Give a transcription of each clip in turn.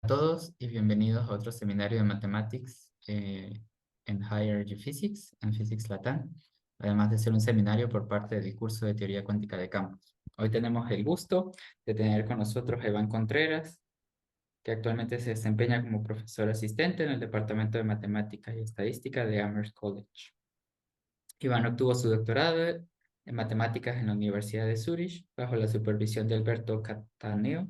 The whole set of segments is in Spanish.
A todos y bienvenidos a otro seminario de Mathematics en Higher Geophysics, en Physics Latam, además de ser un seminario por parte del curso de Teoría Cuántica de Campos. Hoy tenemos el gusto de tener con nosotros a Iván Contreras, que actualmente se desempeña como profesor asistente en el Departamento de Matemáticas y Estadística de Amherst College. Iván obtuvo su doctorado en Matemáticas en la Universidad de Zurich bajo la supervisión de Alberto Cattaneo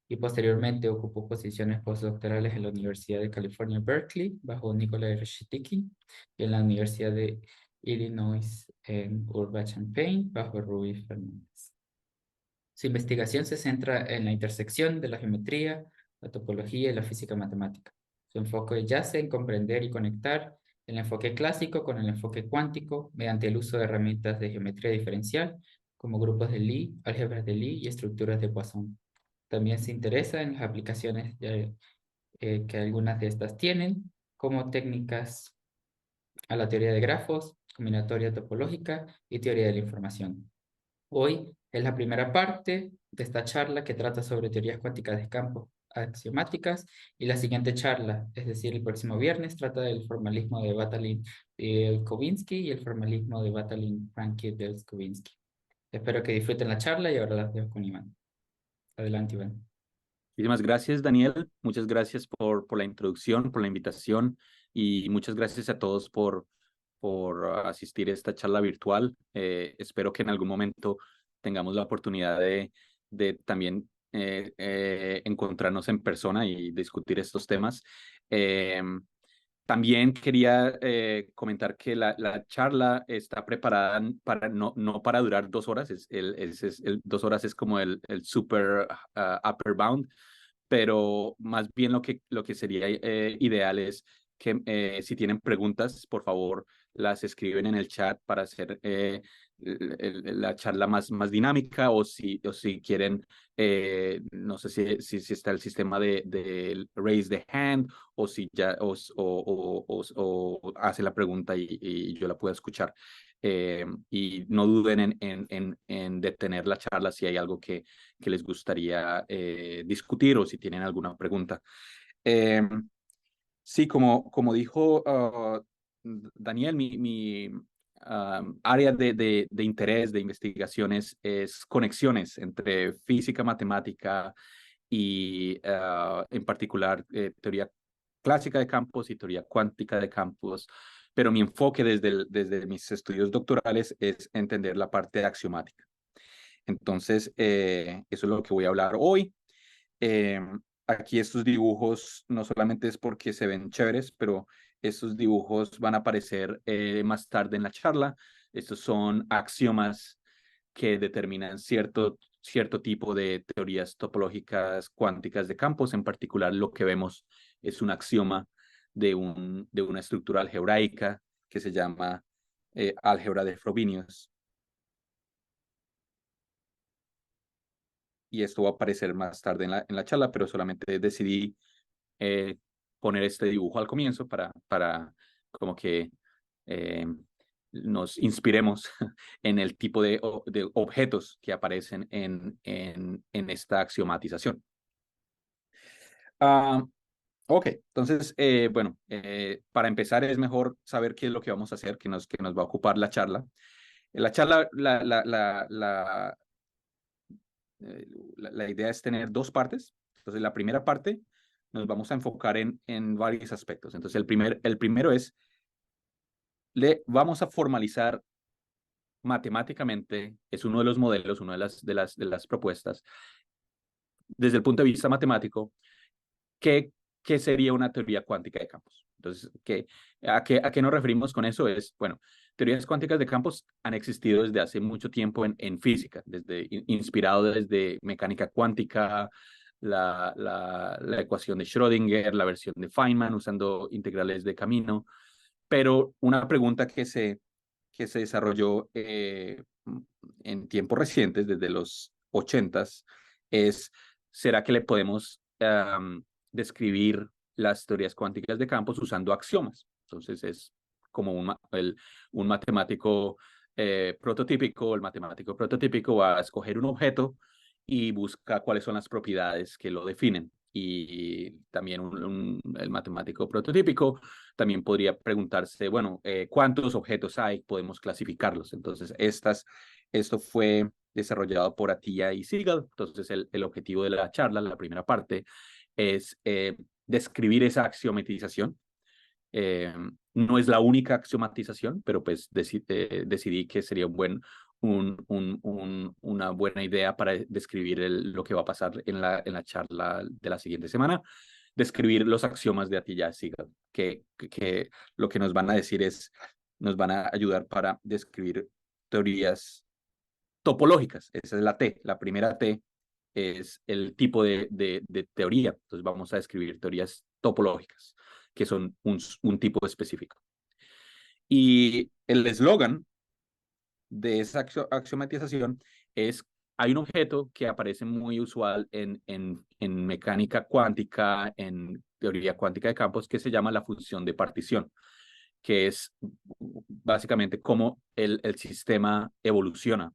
y posteriormente ocupó posiciones postdoctorales en la Universidad de California, Berkeley, bajo Nikolai Reshetiki, y en la Universidad de Illinois en Urbana-Champaign, bajo Rui Fernández. Su investigación se centra en la intersección de la geometría, la topología y la física matemática. Su enfoque yace en comprender y conectar el enfoque clásico con el enfoque cuántico mediante el uso de herramientas de geometría diferencial, como grupos de Lie, álgebras de Lie y estructuras de Poisson. También se interesa en las aplicaciones que algunas de estas tienen, como técnicas a la teoría de grafos, combinatoria topológica y teoría de la información. Hoy es la primera parte de esta charla que trata sobre teorías cuánticas de campos axiomáticas, y la siguiente charla, es decir, el próximo viernes, trata del formalismo de Batalin-Kovinsky y el formalismo de Batalin-Franke-Belz-Kovinsky. Espero que disfruten la charla y ahora las dejo con Iván. Adelante, Iván. Muchísimas gracias, Daniel. Muchas gracias por la introducción, por la invitación y muchas gracias a todos por asistir a esta charla virtual. Espero que en algún momento tengamos la oportunidad de también encontrarnos en persona y discutir estos temas. Eh, También quería comentar que la charla está preparada para no para durar 2 horas. 2 horas es como el super upper bound, pero más bien lo que sería ideal es que si tienen preguntas, por favor, las escriben en el chat para hacer la charla más dinámica, o si quieren, no sé si está el sistema de raise the hand, o si ya o hace la pregunta y yo la puedo escuchar. Y no duden en detener la charla si hay algo que les gustaría discutir o si tienen alguna pregunta. Eh, sí, como dijo Daniel, mi área de interés, de investigaciones, es conexiones entre física, matemática y en particular teoría clásica de campos y teoría cuántica de campos, pero mi enfoque desde mis estudios doctorales es entender la parte axiomática. Entonces, eso es lo que voy a hablar hoy. Eh, Aquí estos dibujos no solamente es porque se ven chéveres, pero estos dibujos van a aparecer más tarde en la charla. Estos son axiomas que determinan cierto tipo de teorías topológicas cuánticas de campos. En particular, lo que vemos es un axioma de una estructura algebraica que se llama álgebra de Frobenius. Y esto va a aparecer más tarde en la charla, pero solamente decidí eh, poner este dibujo al comienzo para como que eh, nos inspiremos en el tipo de objetos que aparecen en esta axiomatización. Uh, ok, entonces, bueno, para empezar es mejor saber qué es lo que vamos a hacer, que nos va a ocupar la charla. La charla, la idea es tener dos partes. Entonces, la primera parte nos vamos a enfocar en varios aspectos. Entonces, el primero es, vamos a formalizar matemáticamente, es uno de los modelos, una de las propuestas, desde el punto de vista matemático, ¿qué sería una teoría cuántica de campos? Entonces, ¿a qué nos referimos con eso? Bueno, teorías cuánticas de campos han existido desde hace mucho tiempo en física, inspirado desde mecánica cuántica, la ecuación de Schrödinger, la versión de Feynman usando integrales de camino. Pero una pregunta que se desarrolló en tiempos recientes, desde los 80s, es, ¿será que le podemos describir las teorías cuánticas de campos usando axiomas? Entonces es como un matemático prototípico. El matemático prototípico va a escoger un objeto y busca cuáles son las propiedades que lo definen. y también el matemático prototípico también podría preguntarse, bueno, ¿cuántos objetos hay? Podemos clasificarlos. Entonces, esto fue desarrollado por Atiyah y Siegel. Entonces, el objetivo de la charla, la primera parte, es describir esa axiomatización. No es la única axiomatización, pero pues decidí que sería una buena idea para describir lo que va a pasar en la charla de la siguiente semana, describir los axiomas de Atiyah y Siegel, que lo que nos van a decir nos van a ayudar para describir teorías topológicas. Esa es la T. La primera T es el tipo de teoría. Entonces vamos a describir teorías topológicas, que son un tipo específico. Y el eslogan de esa axiomatización es: hay un objeto que aparece muy usual en mecánica cuántica, en teoría cuántica de campos, que se llama la función de partición, que es básicamente cómo el sistema evoluciona.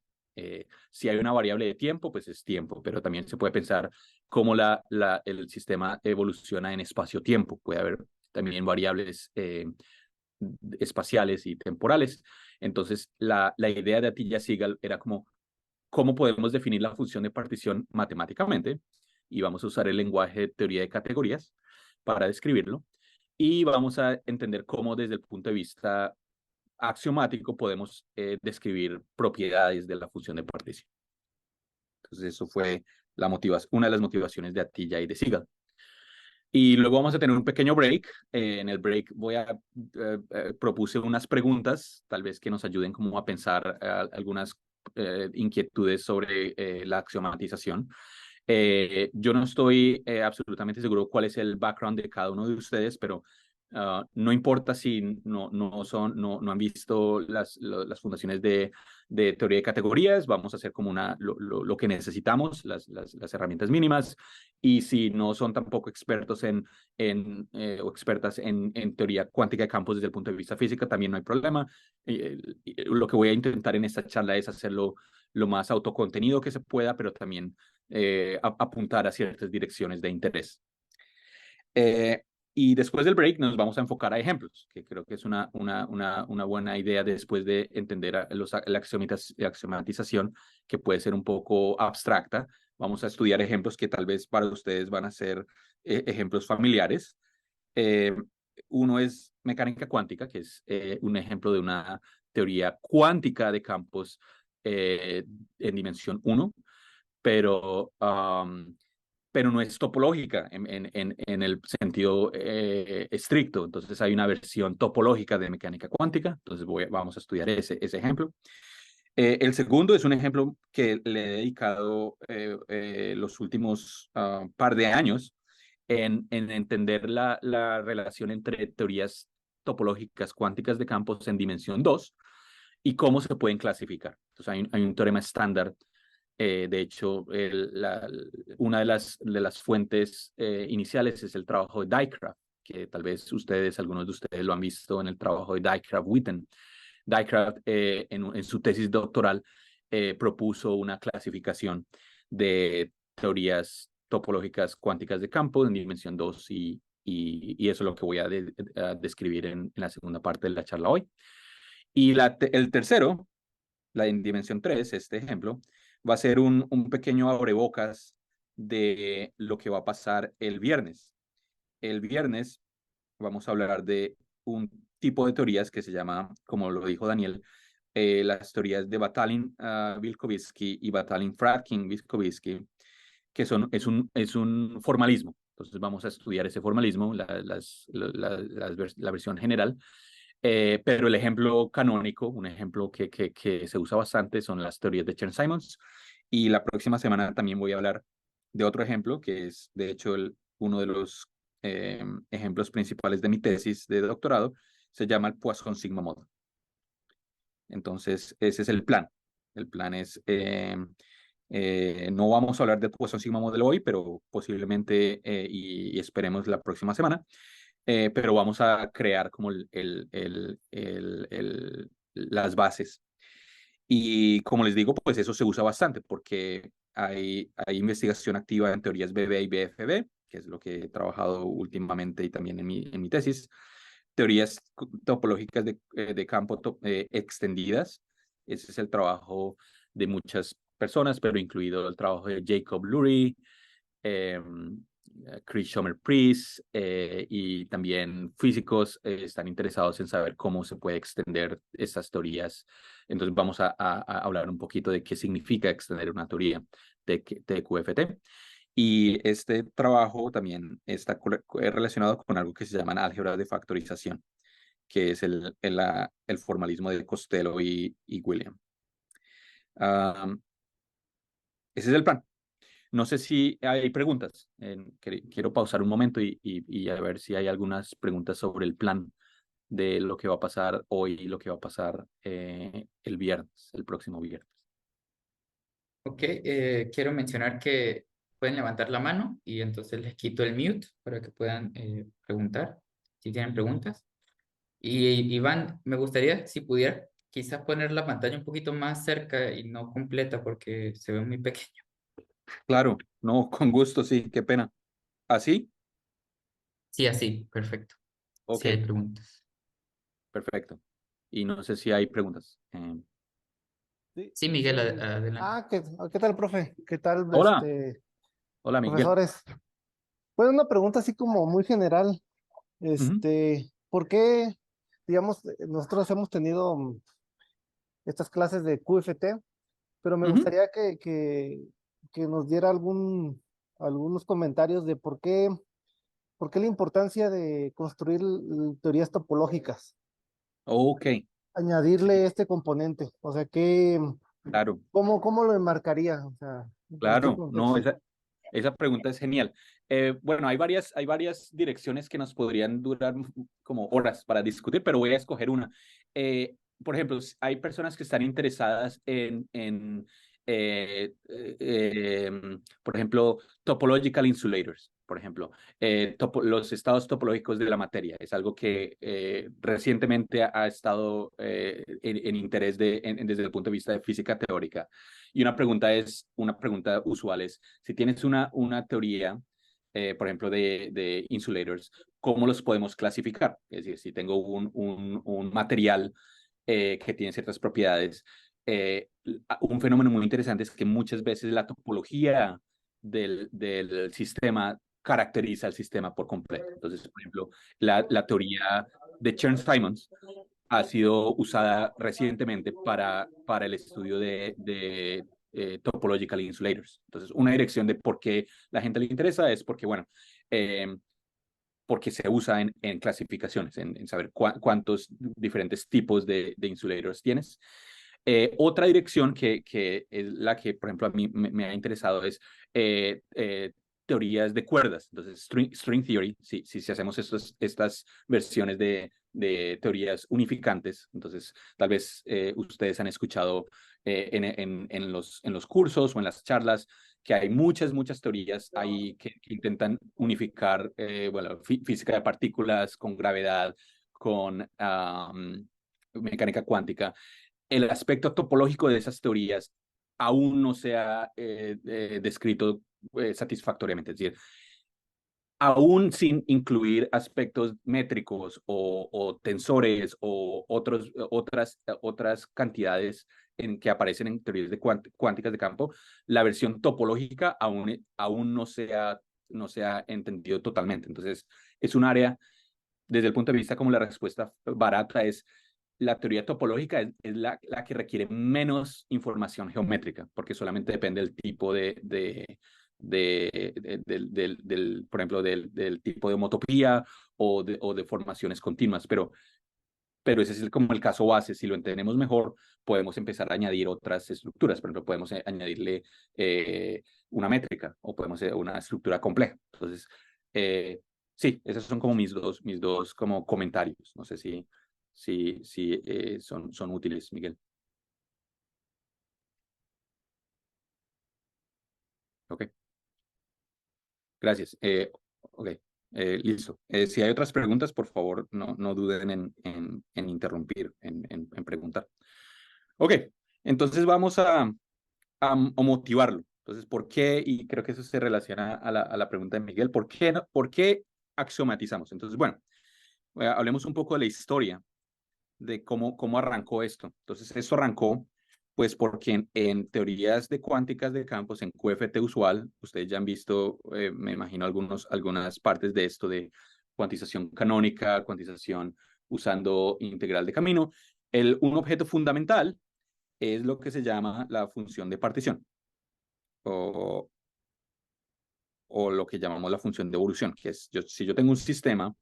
Si hay una variable de tiempo, pues es tiempo, pero también se puede pensar cómo el sistema evoluciona en espacio-tiempo. Puede haber también variables espaciales y temporales. Entonces, la idea de Atiyah Siegel era como cómo podemos definir la función de partición matemáticamente, y vamos a usar el lenguaje de teoría de categorías para describirlo, y vamos a entender cómo desde el punto de vista axiomático podemos describir propiedades de la función de partición. Entonces, eso fue una de las motivaciones de Atiyah y de Siegel. Y luego vamos a tener un pequeño break. En el break propuse unas preguntas, tal vez que nos ayuden como a pensar algunas inquietudes sobre la axiomatización. Yo no estoy absolutamente seguro cuál es el background de cada uno de ustedes, pero no importa si no han visto las fundaciones de teoría de categorías. Vamos a hacer como lo que necesitamos, las herramientas mínimas, y si no son tampoco expertos o expertas en teoría cuántica de campos desde el punto de vista física, también no hay problema. Lo que voy a intentar en esta charla es hacerlo lo más autocontenido que se pueda, pero también apuntar a ciertas direcciones de interés. Y después del break nos vamos a enfocar a ejemplos, que creo que es una buena idea después de entender la axiomatización, que puede ser un poco abstracta. Vamos a estudiar ejemplos que tal vez para ustedes van a ser ejemplos familiares. Uno es mecánica cuántica, que es un ejemplo de una teoría cuántica de campos en dimensión 1, pero no es topológica en el sentido estricto. Entonces hay una versión topológica de mecánica cuántica. Entonces vamos a estudiar ese ejemplo. El segundo es un ejemplo que le he dedicado los últimos par de años en entender la relación entre teorías topológicas cuánticas de campos en dimensión 2 y cómo se pueden clasificar. Entonces hay un teorema estándar. De hecho, una de las fuentes iniciales es el trabajo de Dijkgraaf, que tal vez algunos de ustedes lo han visto en el trabajo de Dijkgraaf-Witten. Dijkgraaf, en su tesis doctoral, propuso una clasificación de teorías topológicas cuánticas de campo en dimensión 2, y eso es lo que voy a describir en la segunda parte de la charla hoy. Y el tercero, en dimensión 3, este ejemplo, va a ser un pequeño abrebocas de lo que va a pasar el viernes. El viernes vamos a hablar de un tipo de teorías que se llama, como lo dijo Daniel, las teorías de Batalin-Vilkovitsky y Batalin-Fradkin-Vilkovitsky, que es un formalismo. Entonces vamos a estudiar ese formalismo, la versión general. Pero el ejemplo canónico, un ejemplo que se usa bastante, son las teorías de Chern-Simons. Y la próxima semana también voy a hablar de otro ejemplo, que es de hecho uno de los ejemplos principales de mi tesis de doctorado. Se llama el Poisson Sigma Model. Entonces, ese es el plan. El plan es, no vamos a hablar de Poisson Sigma Model hoy, pero posiblemente, y esperemos la próxima semana, pero vamos a crear como las bases. Y como les digo, pues eso se usa bastante porque hay investigación activa en teorías BB y BFB, que es lo que he trabajado últimamente y también en mi tesis. Teorías topológicas de campo extendidas. Ese es el trabajo de muchas personas, pero incluido el trabajo de Jacob Lurie, eh, Chris Schomer-Priest, y también físicos están interesados en saber cómo se puede extender estas teorías. Entonces vamos a hablar un poquito de qué significa extender una teoría de QFT. Y este trabajo también está relacionado con algo que se llama álgebra de factorización, que es el formalismo de Costello y William. Ese es el plan. No sé si hay preguntas. Quiero pausar un momento y a ver si hay algunas preguntas sobre el plan de lo que va a pasar hoy y lo que va a pasar el viernes, el próximo viernes. Ok, quiero mencionar que pueden levantar la mano y entonces les quito el mute para que puedan preguntar si tienen preguntas. Y Iván, me gustaría si pudiera quizás poner la pantalla un poquito más cerca y no completa porque se ve muy pequeño. Claro, no, con gusto, sí, qué pena. ¿Así? Sí, así, perfecto. Si Ok, hay preguntas. perfecto. Y no sé si hay preguntas. Sí, Sí, Miguel, sí. adelante. ¿Qué tal, profe? ¿Qué tal, Hola, hola Miguel. profesores? Pues una pregunta así como muy general. Ujú, ¿Por qué, digamos, nosotros hemos tenido estas clases de QFT, pero me ujú. gustaría que nos diera algunos comentarios de por qué la importancia de construir teorías topológicas, Ok, añadirle sí, este componente? O sea, claro. ¿cómo lo enmarcaría? O sea, ¿en qué Claro, no, contexto? esa pregunta es genial. Bueno, hay varias direcciones que nos podrían durar como horas para discutir, pero voy a escoger una. Por ejemplo, hay personas que están interesadas por ejemplo, topological insulators, por ejemplo, los estados topológicos de la materia. Es algo que recientemente ha estado en interés desde el punto de vista de física teórica. Y una pregunta usual es, si tienes una teoría, por ejemplo, de insulators, ¿cómo los podemos clasificar? Es decir, si tengo un material que tiene ciertas propiedades, un fenómeno muy interesante es que muchas veces la topología del sistema caracteriza el sistema por completo. Entonces, por ejemplo, la teoría de Chern-Simons ha sido usada recientemente para el estudio de topological insulators. Entonces, una dirección de por qué la gente le interesa es porque, bueno, porque se usa en clasificaciones, en saber cuántos diferentes tipos de insulators tienes. Otra dirección que es la que, por ejemplo, a mí me ha interesado es teorías de cuerdas. Entonces, string theory, si hacemos estas versiones de teorías unificantes, entonces tal vez ustedes han escuchado en los cursos o en las charlas que hay muchas teorías ahí que intentan unificar, bueno, física de partículas con gravedad, con mecánica cuántica. El aspecto topológico de esas teorías aún no se ha descrito satisfactoriamente. Es decir, aún sin incluir aspectos métricos o tensores o otras cantidades que aparecen en teorías cuánticas de campo, la versión topológica aún no se ha entendido totalmente. Entonces, es un área, desde el punto de vista como la respuesta barata es, la teoría topológica es la que requiere menos información geométrica, porque solamente depende del tipo por ejemplo, del tipo de homotopía o de formaciones continuas, pero ese es como el caso base. Si lo entendemos mejor, podemos empezar a añadir otras estructuras. Por ejemplo, podemos añadirle una métrica o podemos hacer una estructura compleja. Entonces, sí, esos son como mis dos como comentarios. No sé si son útiles, Miguel. Ok, gracias. Ok, listo. Si hay otras preguntas, por favor, no duden en interrumpir, en preguntar. Ok, entonces vamos a motivarlo. Entonces, ¿por qué? Y creo que eso se relaciona a la pregunta de Miguel, ¿por qué, por qué axiomatizamos? Entonces, bueno, hablemos un poco de la historia de cómo arrancó esto. Entonces, esto arrancó pues porque en teorías de cuánticas de campos, en QFT usual, ustedes ya han visto, me imagino, algunas partes de esto de cuantización canónica, cuantización usando integral de camino. Un objeto fundamental es lo que se llama la función de partición o, o lo que llamamos la función de evolución, que es, si yo tengo un sistema,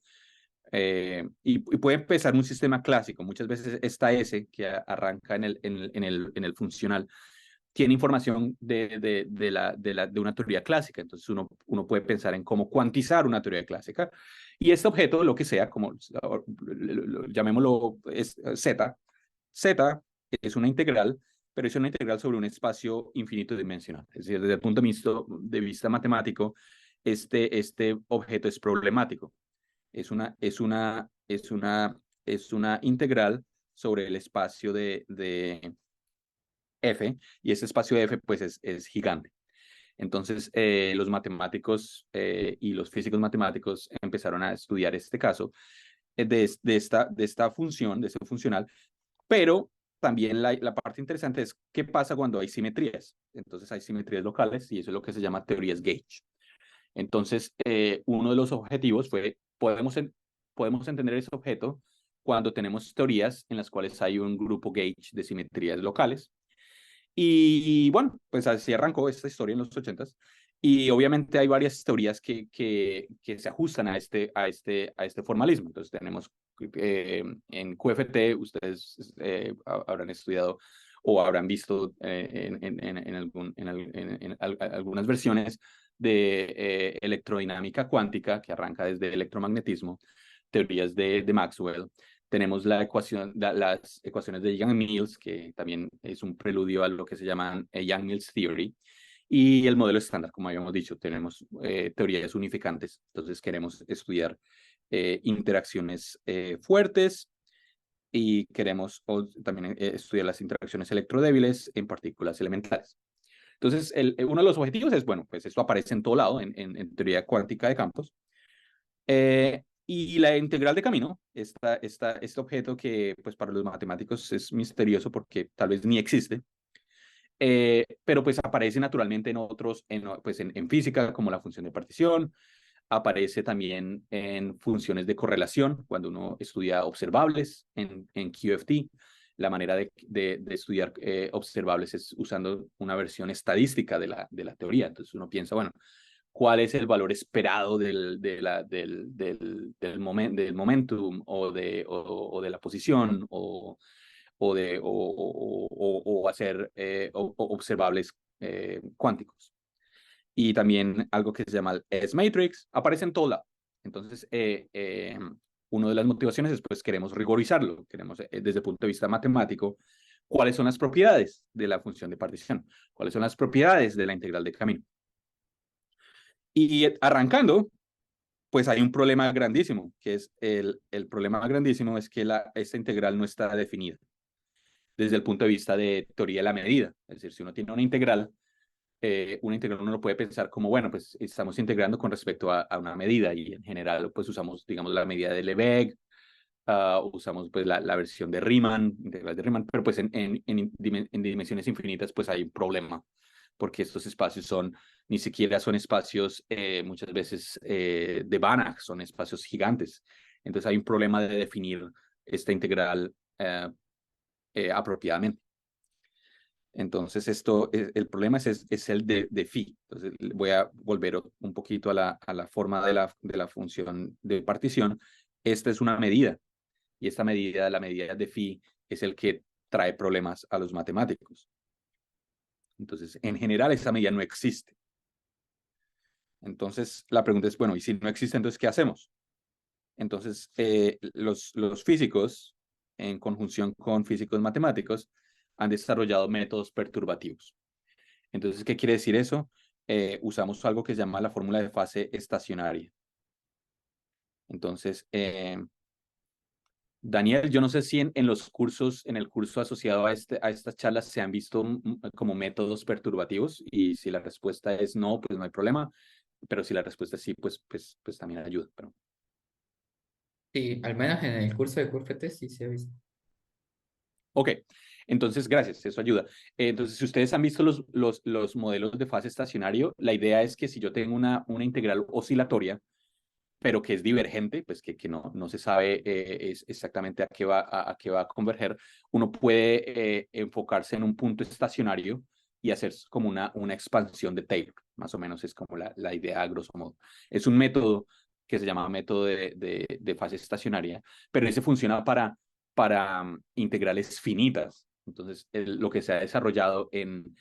y puede empezar un sistema clásico. Muchas veces esta S que arranca en el funcional tiene información de una teoría clásica. Entonces uno puede pensar en cómo cuantizar una teoría clásica. Y este objeto, lo que sea, como llamémoslo Z, Z es una integral, pero es una integral sobre un espacio infinito dimensional. Es decir, desde el punto de vista matemático, este objeto es problemático. Es una integral sobre el espacio de F, y ese espacio de F pues es gigante. Entonces, los matemáticos y los físicos matemáticos empezaron a estudiar este caso de esta función, de ese funcional, pero también la parte interesante es qué pasa cuando hay simetrías. Entonces, hay simetrías locales y eso es lo que se llama teorías gauge. Entonces, uno de los objetivos fue, podemos entender ese objeto cuando tenemos teorías en las cuales hay un grupo gauge de simetrías locales. Y bueno, pues así arrancó esta historia en los 80s. Y obviamente hay varias teorías que se ajustan a este formalismo. Entonces tenemos en QFT, ustedes habrán estudiado o habrán visto algunas versiones de electrodinámica cuántica que arranca desde electromagnetismo, teorías de Maxwell. Tenemos las ecuaciones de Yang-Mills, que también es un preludio a lo que se llama Yang-Mills Theory. Y el modelo estándar, como habíamos dicho, tenemos teorías unificantes. Entonces queremos estudiar interacciones fuertes y queremos también estudiar las interacciones electrodébiles en partículas elementales. Entonces, uno de los objetivos es, bueno, pues esto aparece en todo lado, en teoría cuántica de campos. Y la integral de camino, este objeto que pues para los matemáticos es misterioso porque tal vez ni existe, pero pues aparece naturalmente en otros, pues en física como la función de partición, aparece también en funciones de correlación cuando uno estudia observables en QFT. La manera de estudiar observables es usando una versión estadística de la teoría. Entonces uno piensa, bueno, cuál es el valor esperado del momentum o de la posición o hacer observables cuánticos. Y también algo que se llama el S-Matrix, aparece en todo lado. Entonces, una de las motivaciones es, pues, queremos rigorizarlo, queremos, desde el punto de vista matemático, cuáles son las propiedades de la función de partición, cuáles son las propiedades de la integral de camino. Y arrancando, pues hay un problema grandísimo, que es el problema grandísimo es que esta integral no está definida desde el punto de vista de teoría de la medida. Es decir, si uno tiene una integral uno lo puede pensar como, bueno, pues estamos integrando con respecto a una medida y en general pues usamos, digamos, la medida de Lebesgue, usamos pues la versión de Riemann, integral de Riemann, pero pues en dimensiones infinitas pues hay un problema porque estos espacios ni siquiera son espacios muchas veces de Banach, son espacios gigantes. Entonces hay un problema de definir esta integral apropiadamente. Entonces, el problema es el de phi. Entonces, voy a volver un poquito a la forma de la función de partición. Esta es una medida, y esta medida, la medida de phi, es el que trae problemas a los matemáticos. Entonces, en general, esa medida no existe. Entonces, la pregunta es, bueno, ¿y si no existe, entonces qué hacemos? Entonces, los físicos, en conjunción con físicos matemáticos, han desarrollado métodos perturbativos. Entonces, ¿qué quiere decir eso? Usamos algo que se llama la fórmula de fase estacionaria. Entonces, Daniel, yo no sé si en los cursos, en el curso asociado a estas charlas se han visto como métodos perturbativos, y si la respuesta es no, pues no hay problema, pero si la respuesta es sí, pues también ayuda. Pero... Sí, al menos en el curso de CURFET sí se ha visto. Ok, entonces gracias, eso ayuda. Entonces, si ustedes han visto los modelos de fase estacionario, la idea es que si yo tengo una integral oscilatoria, pero que es divergente, pues que no se sabe es exactamente a qué va a converger, uno puede enfocarse en un punto estacionario y hacer como una expansión de Taylor. Más o menos es como la idea a grosso modo. Es un método que se llama método de fase estacionaria, pero ese funciona para integrales finitas. Entonces, lo que se ha desarrollado en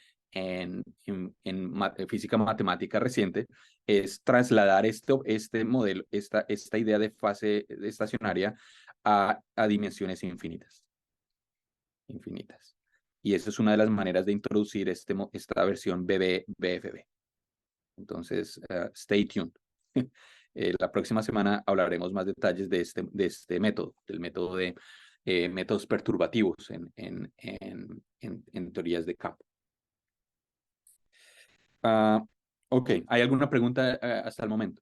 física matemática reciente es trasladar este modelo, esta idea de fase estacionaria a dimensiones infinitas. Infinitas. Y eso es una de las maneras de introducir esta versión BFB. Entonces, stay tuned. La próxima semana hablaremos más detalles de este método, del método de métodos perturbativos en teorías de campo. Ok, ¿hay alguna pregunta hasta el momento?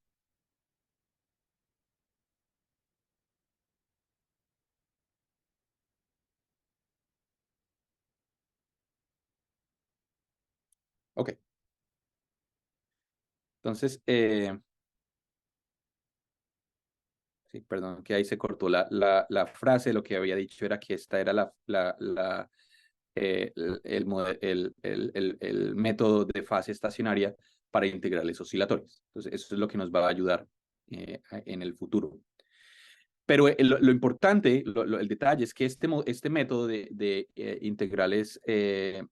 Ok. Entonces, sí, perdón, que ahí se cortó la frase. Lo que había dicho era que esta era el método de fase estacionaria para integrales oscilatorias. Entonces, eso es lo que nos va a ayudar en el futuro. Pero lo importante, el detalle es que este método de integrales, el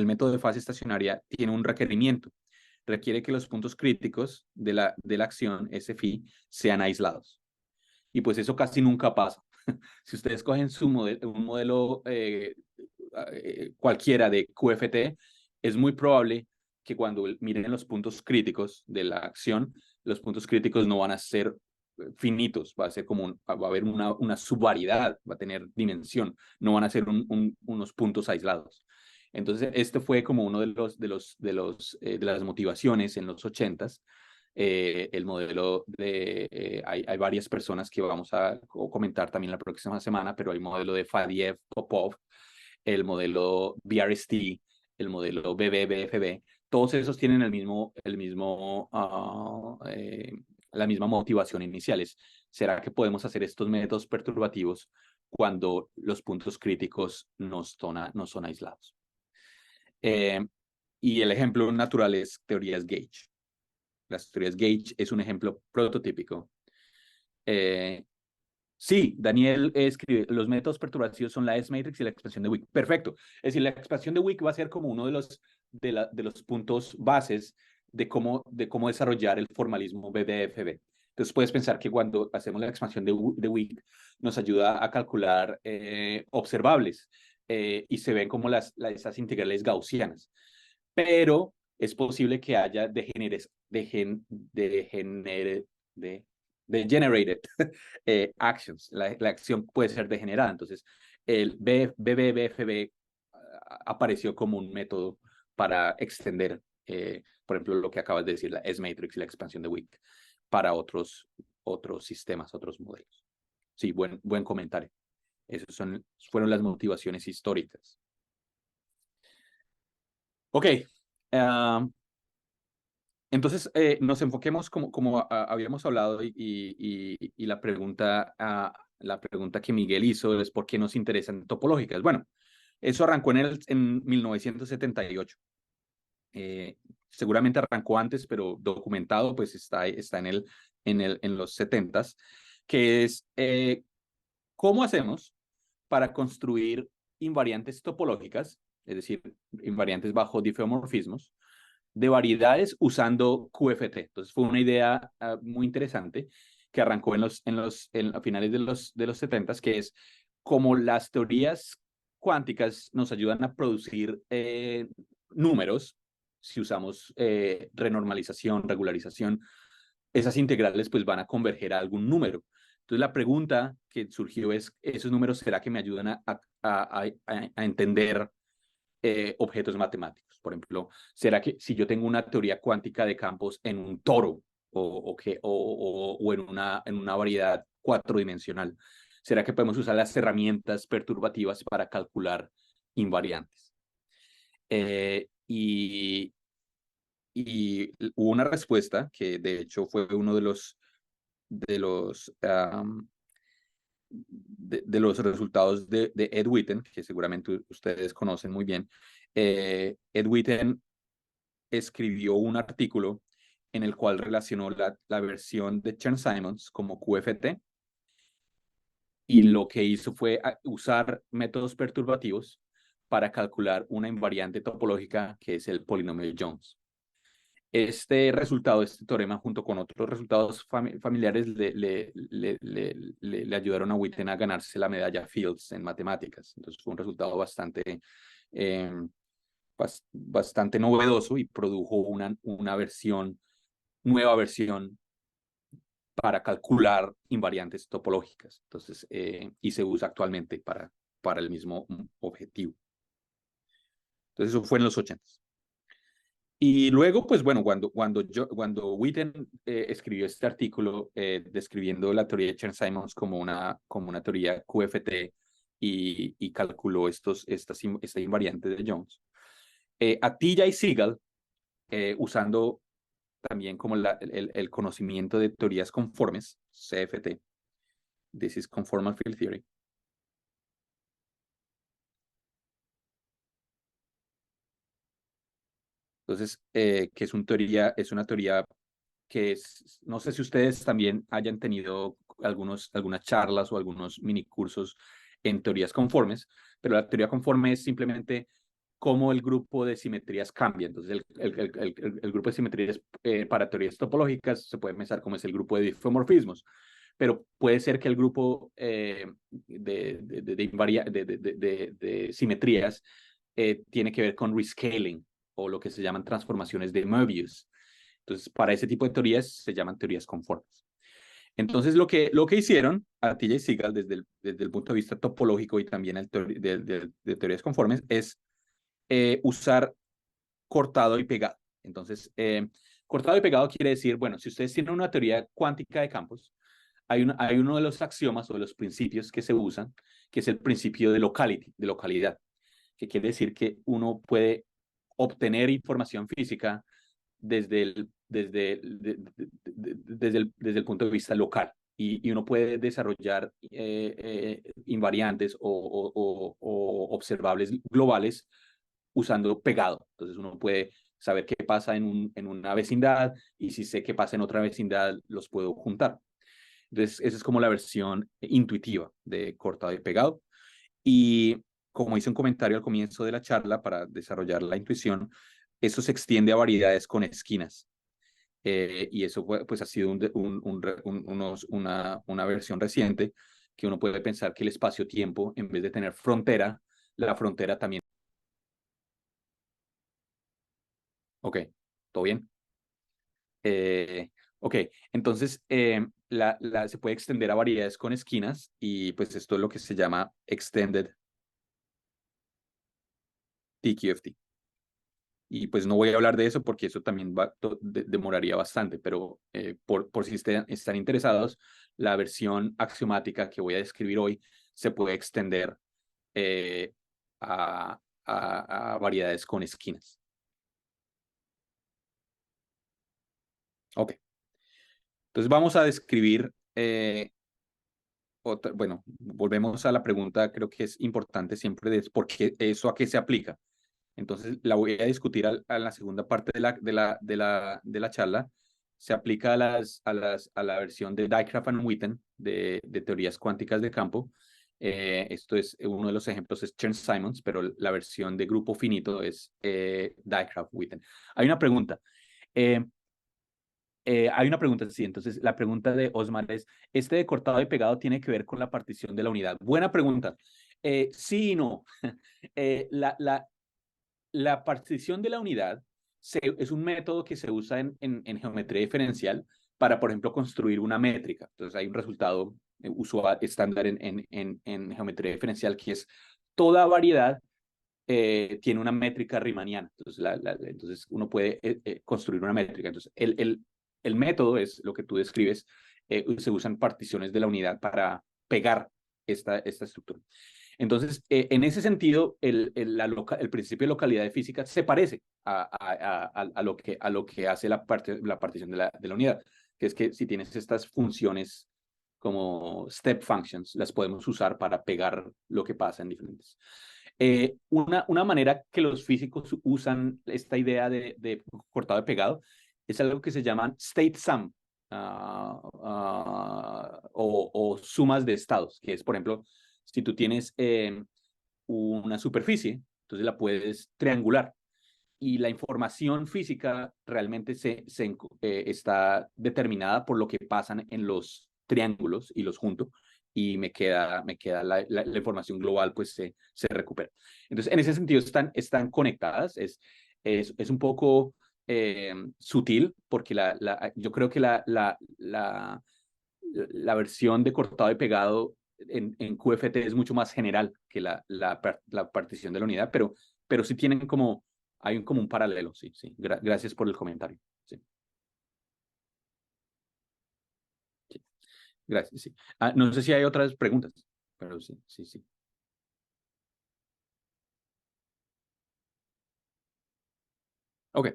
método de fase estacionaria tiene un requerimiento. Requiere que los puntos críticos de la acción, S phi, sean aislados. Y pues eso casi nunca pasa. Si ustedes cogen un modelo cualquiera de QFT, es muy probable que cuando miren los puntos críticos de la acción, los puntos críticos no van a ser finitos, va a ser como va a haber una subvariedad, va a tener dimensión, no van a ser unos puntos aislados. Entonces, este fue como uno de las motivaciones en los 80s. El modelo hay varias personas que vamos a comentar también la próxima semana, pero hay modelo de Fadiev, Popov, el modelo BRST, el modelo BBBFB, todos esos tienen la misma motivación inicial. ¿Será que podemos hacer estos métodos perturbativos cuando los puntos críticos no son aislados? Y el ejemplo natural es teorías Gauge. Las teorías Gauge es un ejemplo prototípico. Sí, Daniel escribe, los métodos perturbativos son la S-matrix y la expansión de Wick. Perfecto. Es decir, la expansión de Wick va a ser como uno de los puntos bases de cómo desarrollar el formalismo BDFB. Entonces puedes pensar que cuando hacemos la expansión de Wick nos ayuda a calcular observables y se ven como esas integrales gaussianas. Pero es posible que haya degenerated actions. La acción puede ser degenerada. Entonces, el BBBFB apareció como un método para extender, por ejemplo, lo que acabas de decir, la S-matrix y la expansión de Wick para otros sistemas, otros modelos. Sí, buen comentario. Esas fueron las motivaciones históricas. Ok. Entonces, nos enfoquemos como habíamos hablado y la pregunta que Miguel hizo es ¿por qué nos interesan topológicas? Bueno, eso arrancó en 1978. Seguramente arrancó antes, pero documentado pues está en los 70s, que es ¿cómo hacemos para construir invariantes topológicas, es decir, invariantes bajo difeomorfismos, de variedades usando QFT? Entonces fue una idea muy interesante que arrancó a finales de los 70s, que es como las teorías cuánticas nos ayudan a producir números, si usamos renormalización, regularización, esas integrales pues van a converger a algún número. Entonces la pregunta que surgió es, ¿esos números será que me ayudan a entender objetos matemáticos? Por ejemplo, ¿será que si yo tengo una teoría cuántica de campos en un toro o en una variedad cuatridimensional, ¿será que podemos usar las herramientas perturbativas para calcular invariantes? Y hubo una respuesta que de hecho fue uno de los, um, de los resultados de Ed Witten, que seguramente ustedes conocen muy bien. Ed Witten escribió un artículo en el cual relacionó la versión de Chern-Simons como QFT, y lo que hizo fue usar métodos perturbativos para calcular una invariante topológica que es el polinomio de Jones. Este resultado, este teorema, junto con otros resultados familiares, le ayudaron a Witten a ganarse la medalla Fields en matemáticas. Entonces fue un resultado bastante novedoso y produjo una nueva versión para calcular invariantes topológicas. Entonces, y se usa actualmente para el mismo objetivo. Entonces, eso fue en los 80. Y luego, pues bueno, cuando Witten escribió este artículo describiendo la teoría de Chern-Simons como una teoría QFT y calculó esta invariante de Jones, Atiyah y Sigal, usando también como el conocimiento de teorías conformes, CFT, This is Conformal Field Theory. Entonces, que es una teoría que no sé si ustedes también hayan tenido algunas charlas o algunos mini cursos en teorías conformes, pero la teoría conforme es simplemente cómo el grupo de simetrías cambia. Entonces, el grupo de simetrías para teorías topológicas se puede pensar como es el grupo de difeomorfismos, pero puede ser que el grupo de simetrías tiene que ver con rescaling o lo que se llaman transformaciones de Möbius. Entonces, para ese tipo de teorías se llaman teorías conformes. Entonces, lo que hicieron Atiyah y Sigal desde el punto de vista topológico y también de teorías conformes es usar cortado y pegado. Entonces, cortado y pegado quiere decir, bueno, si ustedes tienen una teoría cuántica de campos, hay uno de los axiomas o de los principios que se usan, que es el principio de localidad, que quiere decir que uno puede obtener información física desde el punto de vista local. Y uno puede desarrollar invariantes o observables globales usando pegado. Entonces uno puede saber qué pasa en una vecindad, y si sé qué pasa en otra vecindad, los puedo juntar. Entonces esa es como la versión intuitiva de cortado y pegado. Y como hice un comentario al comienzo de la charla para desarrollar la intuición, eso se extiende a variedades con esquinas. Y eso pues ha sido una versión reciente, que uno puede pensar que el espacio-tiempo, en vez de tener frontera, la frontera también. Ok, ¿todo bien? Ok, entonces se puede extender a variedades con esquinas, y pues esto es lo que se llama Extended TQFT. Y pues no voy a hablar de eso porque eso también demoraría bastante, pero por si están interesados, la versión axiomática que voy a describir hoy se puede extender a variedades con esquinas. Ok. Entonces vamos a describir, bueno, volvemos a la pregunta, creo que es importante siempre, de por qué eso, a qué se aplica. Entonces la voy a discutir a la segunda parte de la charla. Se aplica a la versión de Dijkgraaf and Witten de teorías cuánticas de campo. Esto es uno de los ejemplos, es Chern-Simons, pero la versión de grupo finito es Dijkgraaf-Witten. Hay una pregunta. Sí, entonces la pregunta de Osmar es, ¿este de cortado y pegado tiene que ver con la partición de la unidad? Buena pregunta. Sí y no. La partición de la unidad es un método que se usa en geometría diferencial para, por ejemplo, construir una métrica. Entonces hay un resultado usual, estándar en geometría diferencial, que es toda variedad tiene una métrica riemanniana. Entonces, entonces uno puede construir una métrica. Entonces, el método es lo que tú describes. Se usan particiones de la unidad para pegar esta estructura. Entonces, en ese sentido, el principio de localidad de física se parece a lo que hace la partición de la unidad, que es que si tienes estas funciones como step functions, las podemos usar para pegar lo que pasa en diferentes. Una manera que los físicos usan esta idea de cortado de pegado es algo que se llaman state sum, o sumas de estados, que es, por ejemplo, si tú tienes una superficie, entonces la puedes triangular y la información física realmente está determinada por lo que pasan en los triángulos y los junto y me queda la información global, pues se recupera. Entonces, en ese sentido están conectadas, es un poco sutil porque yo creo que la versión de cortado y pegado en QFT es mucho más general que la partición de la unidad, pero sí tienen hay como un paralelo, sí. Gracias por el comentario. Sí. Gracias, sí. No sé si hay otras preguntas, pero sí. Ok.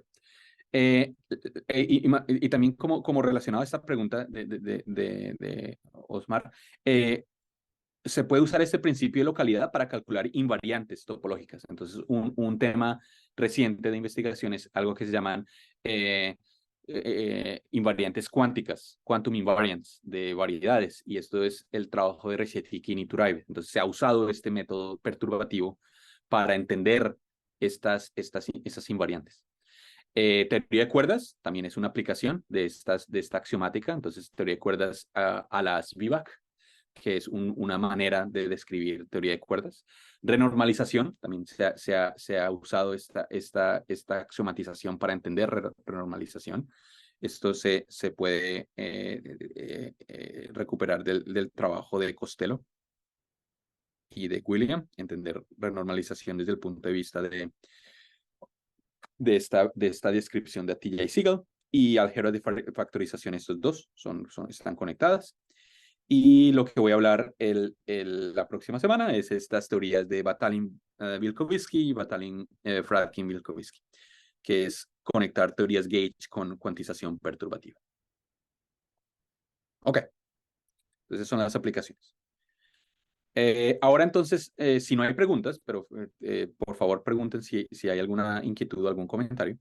Y también como relacionado a esta pregunta de Osmar, se puede usar este principio de localidad para calcular invariantes topológicas. Entonces, un tema reciente de investigación es algo que se llaman invariantes cuánticas, quantum invariants de variedades, y esto es el trabajo de Reshetkin y Turaibe. Entonces, se ha usado este método perturbativo para entender estas invariantes. Teoría de cuerdas también es una aplicación de esta axiomática. Entonces, teoría de cuerdas a las Vivak, que es una manera de describir teoría de cuerdas. Renormalización, también se ha usado esta axiomatización para entender renormalización. Esto se puede recuperar del trabajo de Costello y de William, entender renormalización desde el punto de vista de esta descripción de Atiyah y Siegel, y álgebra de factorización. Estos dos están conectadas. Y lo que voy a hablar la próxima semana es estas teorías de Batalin-Vilkovitsky y Batalin-Fradkin-Vilkovitsky, que es conectar teorías gauge con cuantización perturbativa. Ok, entonces son las aplicaciones. Ahora entonces, si no hay preguntas, pero por favor pregunten si hay alguna inquietud o algún comentario.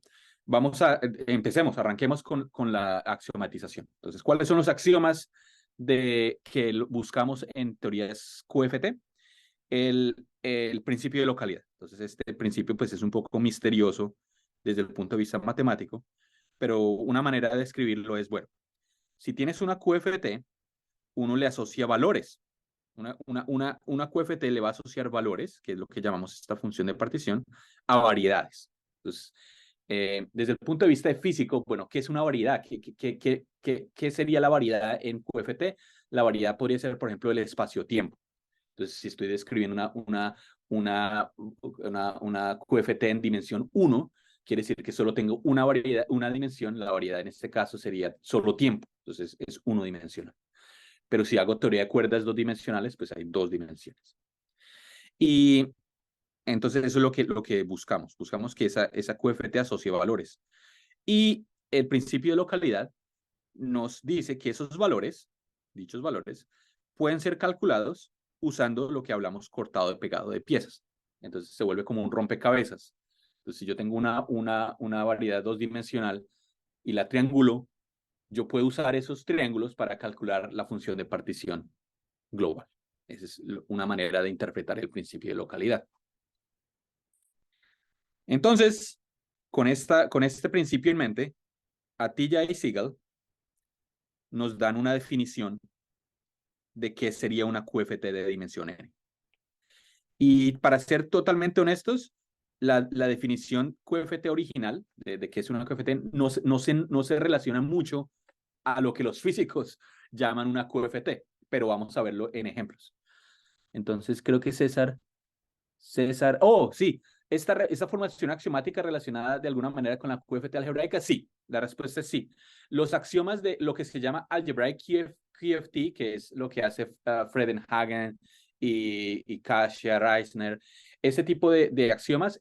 Arranquemos con la axiomatización. Entonces, ¿cuáles son los axiomas que buscamos en teorías QFT? El principio de localidad. Entonces, este principio pues es un poco misterioso desde el punto de vista matemático, pero una manera de describirlo es, bueno, si tienes una QFT, uno le asocia valores. Una QFT le va a asociar valores, que es lo que llamamos esta función de partición, a variedades. Entonces, desde el punto de vista de físico, bueno, ¿qué es una variedad? ¿Qué sería la variedad en QFT? La variedad podría ser, por ejemplo, el espacio-tiempo. Entonces, si estoy describiendo una QFT en dimensión 1, quiere decir que solo tengo una dimensión. La variedad en este caso sería solo tiempo. Entonces, es unidimensional. Pero si hago teoría de cuerdas dos dimensionales, pues hay dos dimensiones. Y entonces eso es lo que buscamos. Buscamos que esa QFT asocie valores. Y el principio de localidad nos dice que esos valores, dichos valores, pueden ser calculados usando lo que hablamos cortado de pegado de piezas. Entonces se vuelve como un rompecabezas. Entonces si yo tengo una variedad dos-dimensional y la triangulo, yo puedo usar esos triángulos para calcular la función de partición global. Esa es una manera de interpretar el principio de localidad. Entonces, con este principio en mente, Atiyah y Siegel nos dan una definición de qué sería una QFT de dimensión n. Y para ser totalmente honestos, la definición QFT original de qué es una QFT no se relaciona mucho a lo que los físicos llaman una QFT. pero vamos a verlo en ejemplos. Entonces creo que César, sí, esta formación axiomática relacionada de alguna manera con la QFT algebraica, sí, la respuesta es sí. Los axiomas de lo que se llama algebraic QFT, que es lo que hace Fredenhagen y Kasia Reisner, ese tipo de axiomas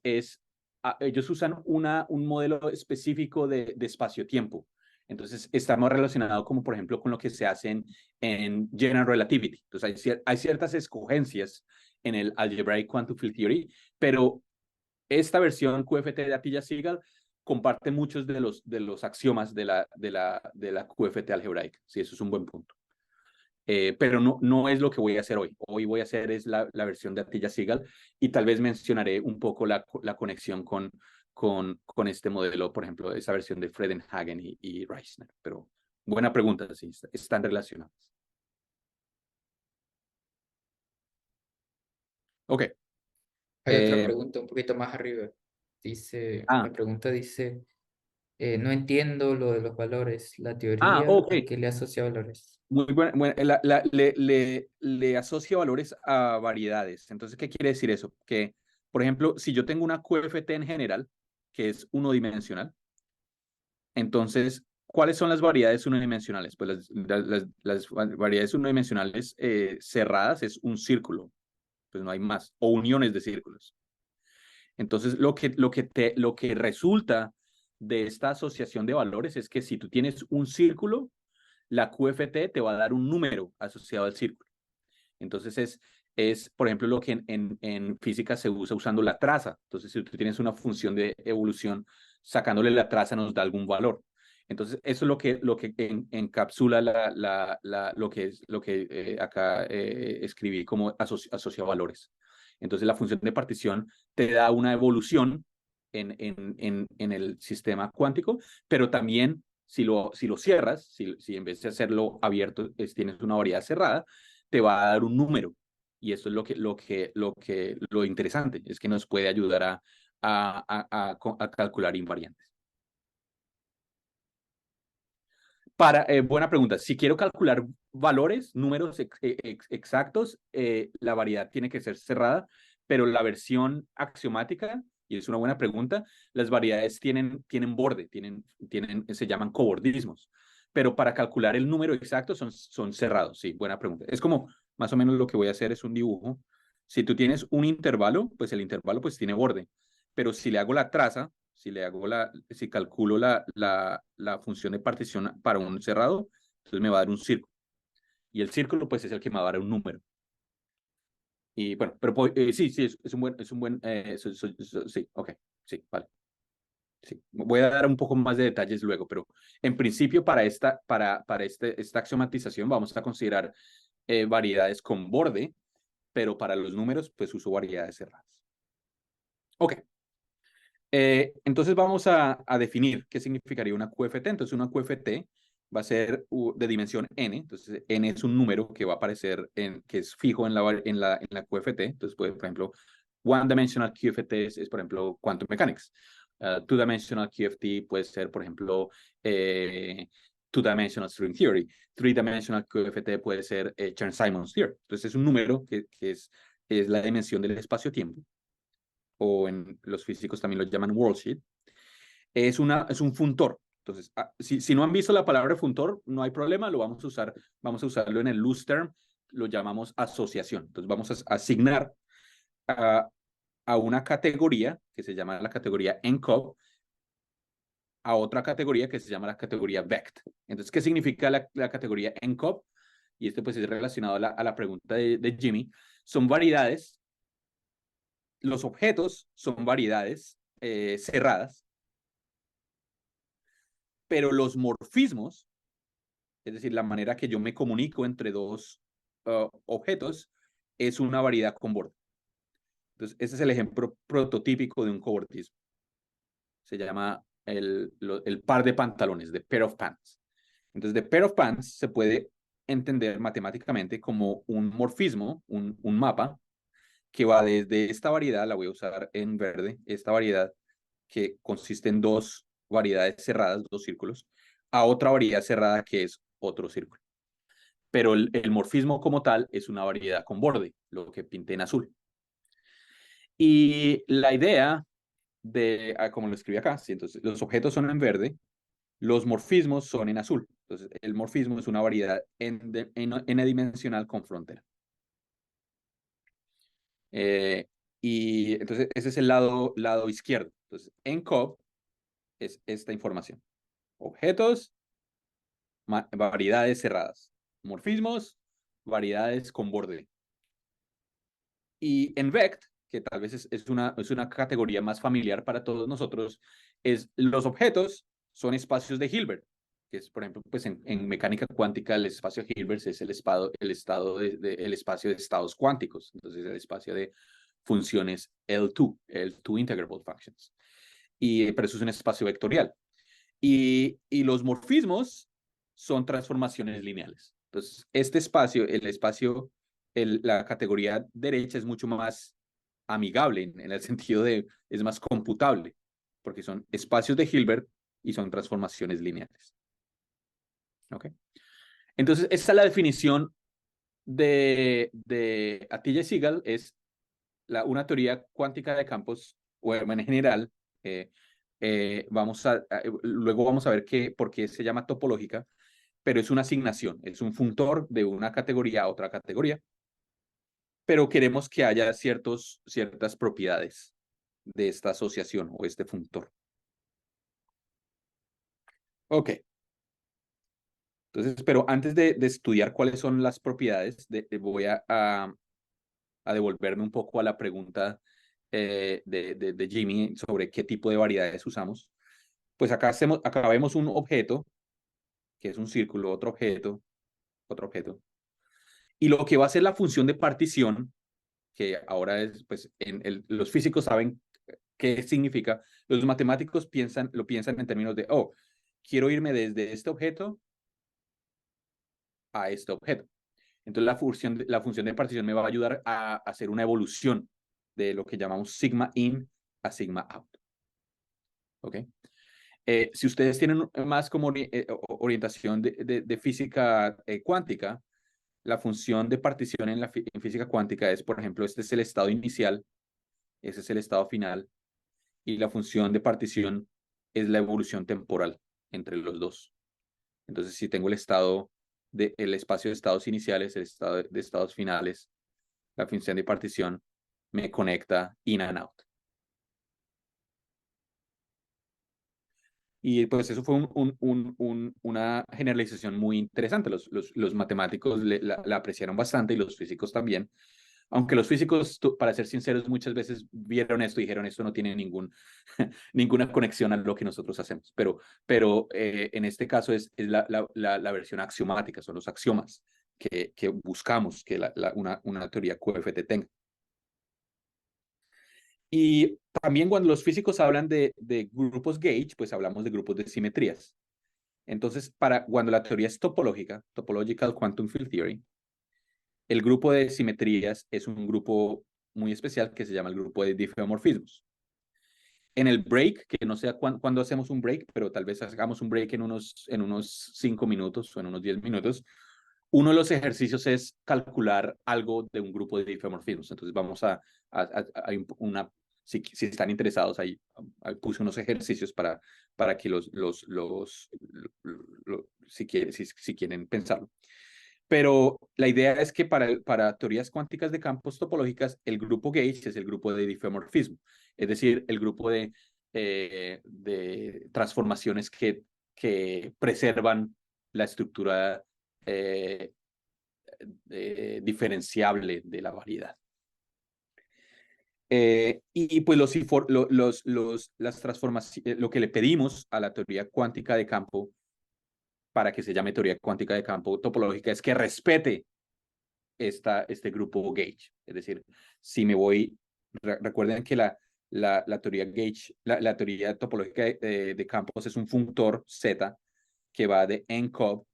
ellos usan un modelo específico de espacio-tiempo. Entonces, estamos relacionados como, por ejemplo, con lo que se hace en General Relativity. Entonces, hay ciertas escogencias en el Algebraic Quantum Field Theory, pero esta versión QFT de Atiyah-Segal comparte muchos de los axiomas de la QFT algebraica. Sí, eso es un buen punto. Pero no es lo que voy a hacer hoy. Hoy voy a hacer es la versión de Atiyah-Segal y tal vez mencionaré un poco la conexión con este modelo, por ejemplo, esa versión de Fredenhagen y Reisner. Pero buena pregunta, sí, están relacionadas. Ok. Hay otra pregunta un poquito más arriba. La pregunta dice, no entiendo lo de los valores. ¿La teoría Ok. a qué le asocia valores? Muy buena. Le asocia valores a variedades. Entonces, ¿qué quiere decir eso? Que, por ejemplo, si yo tengo una QFT en general, que es unidimensional, entonces, ¿cuáles son las variedades unidimensionales? Pues las variedades unidimensionales cerradas es un círculo, pues no hay más, o uniones de círculos. Entonces, lo que resulta de esta asociación de valores es que si tú tienes un círculo, la QFT te va a dar un número asociado al círculo. Entonces, por ejemplo, lo que en física se usa usando la traza. Entonces, si tú tienes una función de evolución, sacándole la traza nos da algún valor. Entonces, eso es lo que encapsula lo que acá escribí como asocia valores. Entonces, la función de partición te da una evolución en el sistema cuántico, pero también si lo cierras, si en vez de hacerlo abierto tienes una variedad cerrada, te va a dar un número. Y eso es lo interesante, es que nos puede ayudar a calcular invariantes. Buena pregunta. Si quiero calcular valores, números exactos, la variedad tiene que ser cerrada, pero la versión axiomática, y es una buena pregunta, las variedades tienen borde, se llaman cobordismos. Pero para calcular el número exacto son cerrados. Sí, buena pregunta. Es como más o menos lo que voy a hacer es un dibujo. Si tú tienes un intervalo, pues el intervalo pues tiene borde. Pero si le hago la traza, si calculo la función de partición para un cerrado, entonces me va a dar un círculo. Y el círculo, pues, es el que me va a dar un número. Y bueno, pero sí, es un buen, sí, ok, sí, vale. Sí, voy a dar un poco más de detalles luego, pero en principio para esta axiomatización vamos a considerar variedades con borde, pero para los números, pues uso variedades cerradas. Ok. Entonces vamos a definir qué significaría una QFT. Entonces una QFT va a ser de dimensión n. Entonces n es un número que va a aparecer que es fijo en la QFT. Entonces, por ejemplo, one-dimensional QFT es, por ejemplo, quantum mechanics. Two-dimensional QFT puede ser, por ejemplo, two-dimensional string theory. Three-dimensional QFT puede ser Chern-Simons theory. Entonces es un número que es la dimensión del espacio-tiempo, o en los físicos también lo llaman worldsheet, es un funtor. Entonces, si no han visto la palabra funtor, no hay problema, lo vamos a usarlo en el loose term, lo llamamos asociación. Entonces, vamos a asignar a una categoría que se llama la categoría ENCOV a otra categoría que se llama la categoría VECT. Entonces, ¿qué significa la categoría ENCOV? Y esto pues es relacionado a la pregunta de Jimmy. Son variedades. Los objetos son variedades cerradas, pero los morfismos, es decir, la manera que yo me comunico entre dos objetos, es una variedad con borde. Entonces, ese es el ejemplo prototípico de un cobordismo. Se llama el par de pantalones, the pair of pants. Entonces, the pair of pants se puede entender matemáticamente como un morfismo, un mapa, que va desde esta variedad, la voy a usar en verde, esta variedad que consiste en dos variedades cerradas, dos círculos, a otra variedad cerrada que es otro círculo. pero el morfismo como tal es una variedad con borde, lo que pinté en azul. Y la idea como lo escribí acá, ¿sí? Entonces los objetos son en verde, los morfismos son en azul. Entonces el morfismo es una variedad n-dimensional con frontera. Y entonces ese es el lado izquierdo. Entonces NCOV es esta información. Objetos, variedades cerradas. Morfismos, variedades con borde. Y en Vect, que tal vez es una categoría más familiar para todos nosotros, es los objetos son espacios de Hilbert, que es, por ejemplo, pues en mecánica cuántica el espacio de Hilbert es el espacio de estados cuánticos, entonces el espacio de funciones L2 integrable functions. Pero eso es un espacio vectorial. Y los morfismos son transformaciones lineales. Entonces, este espacio, la categoría derecha es mucho más amigable en el sentido de, es más computable, porque son espacios de Hilbert y son transformaciones lineales. ¿Ok? Entonces, esta es la definición de Atiyah y Segal, es una teoría cuántica de campos, o en general, luego vamos a ver por qué se llama topológica, pero es una asignación, es un funtor de una categoría a otra categoría, pero queremos que haya ciertas propiedades de esta asociación o este funtor. Ok. Entonces, pero antes de estudiar cuáles son las propiedades, voy a devolverme un poco a la pregunta de Jimmy sobre qué tipo de variedades usamos. Pues acá vemos un objeto, que es un círculo, otro objeto, y lo que va a ser la función de partición, que ahora es, pues, los físicos saben qué significa, los matemáticos lo piensan en términos de, oh, quiero irme desde este objeto a este objeto. Entonces la función de partición me va a ayudar a hacer una evolución de lo que llamamos sigma in a sigma out. ¿Ok? Si ustedes tienen más como orientación de física cuántica, la función de partición en física cuántica es, por ejemplo, este es el estado inicial, ese es el estado final, y la función de partición es la evolución temporal entre los dos. Entonces, si tengo el espacio de estados iniciales, el estado de estados finales, la función de partición me conecta in and out. Y pues eso fue una generalización muy interesante. Los matemáticos la apreciaron bastante y los físicos también. Aunque los físicos, para ser sinceros, muchas veces vieron esto y dijeron esto no tiene ninguna conexión a lo que nosotros hacemos. Pero en este caso es la versión axiomática, son los axiomas que buscamos que una teoría QFT tenga. Y también cuando los físicos hablan de grupos gauge, pues hablamos de grupos de simetrías. Entonces, cuando la teoría es topológica, Topological Quantum Field Theory, el grupo de simetrías es un grupo muy especial que se llama el grupo de difeomorfismos. En el break, que no sé cuándo hacemos un break, pero tal vez hagamos un break en unos 5 minutos o en unos 10 minutos, uno de los ejercicios es calcular algo de un grupo de difeomorfismos. Entonces vamos a si están interesados, ahí puse unos ejercicios para que si quieren pensarlo. Pero la idea es que para teorías cuánticas de campos topológicas, el grupo gauge es el grupo de difeomorfismo, es decir, el grupo de transformaciones que preservan la estructura diferenciable de la variedad. Y pues las transformaciones, lo que le pedimos a la teoría cuántica de campo para que se llame teoría cuántica de campo topológica es que respete este grupo gauge. Es decir, si me voy, recuerden que la teoría gauge, la teoría topológica de campos es un funtor Z que va de NCOV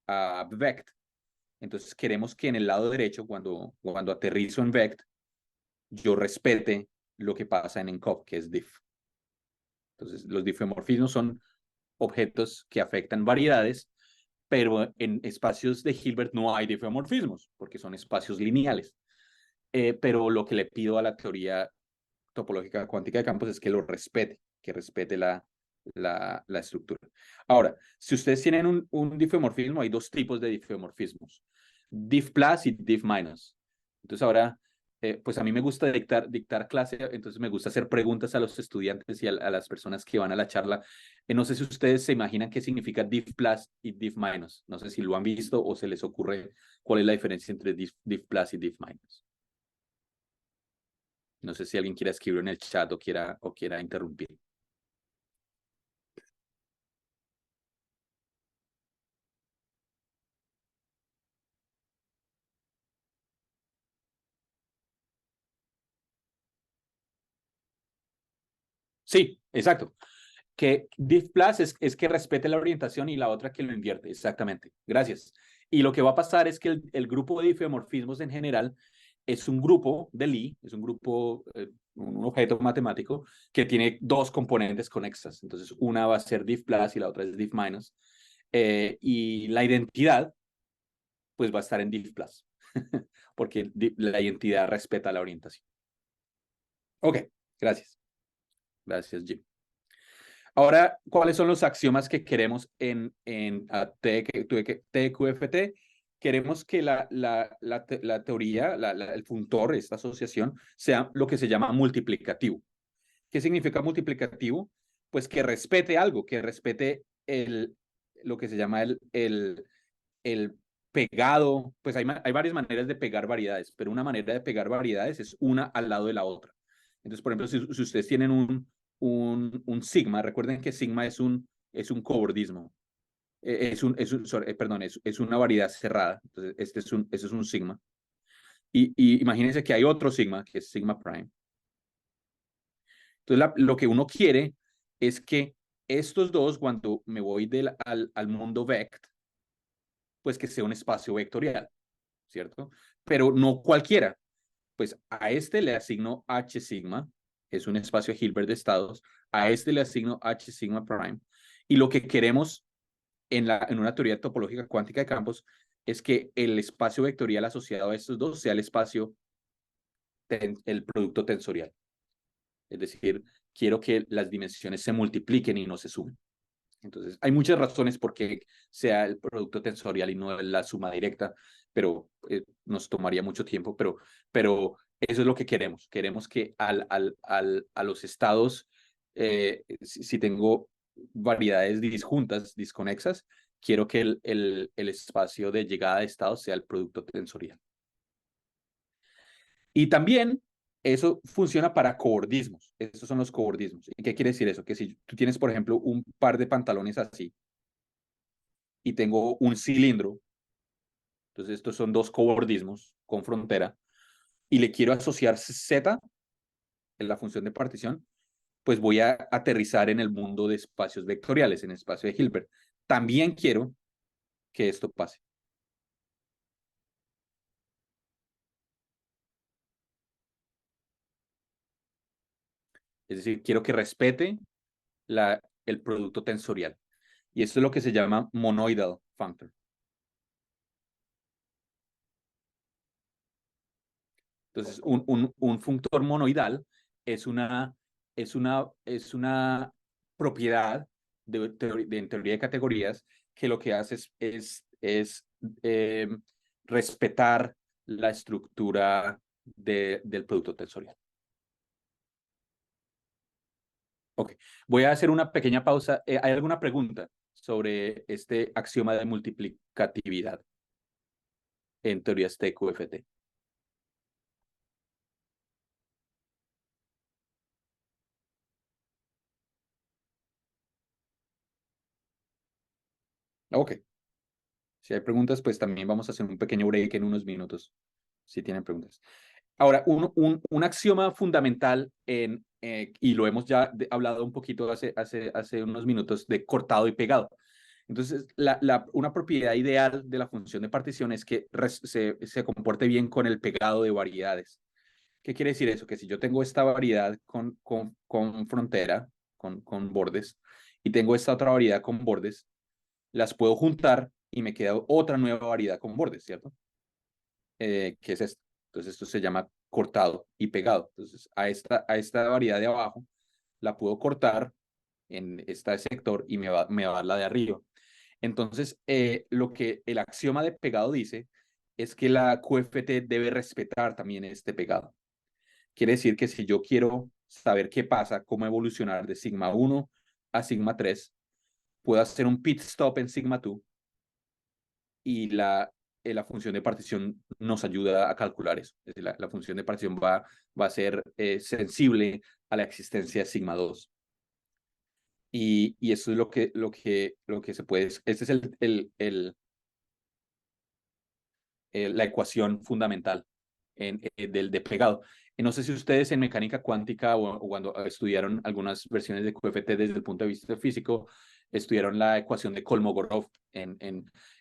a Vect. Entonces queremos que en el lado derecho, cuando aterrizo en Vect, yo respete lo que pasa en NCOV, que es diff. Entonces los difeomorfismos son objetos que afectan variedades, pero en espacios de Hilbert no hay diffeomorfismos, porque son espacios lineales. Pero lo que le pido a la teoría topológica cuántica de campos es que lo respete, que respete la estructura. Ahora, si ustedes tienen un diffeomorfismo, hay dos tipos de diffeomorfismos, diff plus y diff minus. Entonces ahora, pues a mí me gusta dictar clase, entonces me gusta hacer preguntas a los estudiantes y a las personas que van a la charla. No sé si ustedes se imaginan qué significa diff plus y diff minus. No sé si lo han visto o se les ocurre cuál es la diferencia entre diff plus y diff minus. No sé si alguien quiera escribir en el chat o quiera interrumpir. Sí, exacto. Que diff plus es que respete la orientación y la otra que lo invierte. Exactamente. Gracias. Y lo que va a pasar es que el grupo de diffeomorfismos en general es un grupo de Lie, es un grupo, un objeto matemático que tiene dos componentes conexas. Entonces, una va a ser diff plus y la otra es diff minus. Y la identidad, pues va a estar en diff plus, porque la identidad respeta la orientación. Ok, gracias. Gracias, Jim. Ahora, ¿cuáles son los axiomas que queremos en TQFT? Queremos que la teoría, el funtor, esta asociación, sea lo que se llama multiplicativo. ¿Qué significa multiplicativo? Pues que respete algo, que respete lo que se llama el pegado. Pues hay varias maneras de pegar variedades, pero una manera de pegar variedades es una al lado de la otra. Entonces, por ejemplo, si ustedes tienen un sigma, recuerden que sigma es un cobordismo. Perdón, es una variedad cerrada. Entonces, este es un sigma. Y imagínense que hay otro sigma, que es sigma prime. Entonces, lo que uno quiere es que estos dos, cuando me voy al mundo vect, pues que sea un espacio vectorial, ¿cierto? Pero no cualquiera. Pues a este le asigno H sigma, es un espacio Hilbert de estados, a este le asigno H sigma prime, y lo que queremos en una teoría topológica cuántica de campos es que el espacio vectorial asociado a estos dos sea el espacio, el producto tensorial. Es decir, quiero que las dimensiones se multipliquen y no se sumen. Entonces, hay muchas razones por qué sea el producto tensorial y no la suma directa, pero nos tomaría mucho tiempo, pero eso es lo que queremos. Queremos que a los estados, si tengo variedades disjuntas, disconexas, quiero que el espacio de llegada de estados sea el producto tensorial. Y también eso funciona para cobordismos. Estos son los cobordismos. ¿Y qué quiere decir eso? Que si tú tienes, por ejemplo, un par de pantalones así y tengo un cilindro, entonces estos son dos cobordismos con frontera, y le quiero asociar Z en la función de partición, pues voy a aterrizar en el mundo de espacios vectoriales, en el espacio de Hilbert. También quiero que esto pase. Es decir, quiero que respete el producto tensorial. Y esto es lo que se llama monoidal functor. Entonces, un functor monoidal es una propiedad en teoría de categorías que lo que hace es respetar la estructura del producto tensorial. Ok, voy a hacer una pequeña pausa. ¿Hay alguna pregunta sobre este axioma de multiplicatividad en teorías TQFT? Ok. Si hay preguntas, pues también vamos a hacer un pequeño break en unos minutos, si tienen preguntas. Ahora, un axioma fundamental y lo hemos ya hablado un poquito hace unos minutos, de cortado y pegado. Entonces, una propiedad ideal de la función de partición es que se comporte bien con el pegado de variedades. ¿Qué quiere decir eso? Que si yo tengo esta variedad con frontera, con bordes, y tengo esta otra variedad con bordes, las puedo juntar y me queda otra nueva variedad con bordes, ¿cierto? Que es esto. Entonces esto se llama cortado y pegado. Entonces a esta variedad de abajo la puedo cortar en este sector y me va a dar la de arriba. Entonces, lo que el axioma de pegado dice es que la QFT debe respetar también este pegado. Quiere decir que si yo quiero saber qué pasa, cómo evolucionar de sigma 1 a sigma 3, puedo hacer un pit stop en sigma 2 y la función de partición nos ayuda a calcular eso. Es decir, la función de partición va a ser sensible a la existencia de sigma 2. Y eso es lo que se puede. Este es la ecuación fundamental del de pegado. No sé si ustedes en mecánica cuántica o cuando estudiaron algunas versiones de QFT desde el punto de vista físico, estudiaron la ecuación de Kolmogorov.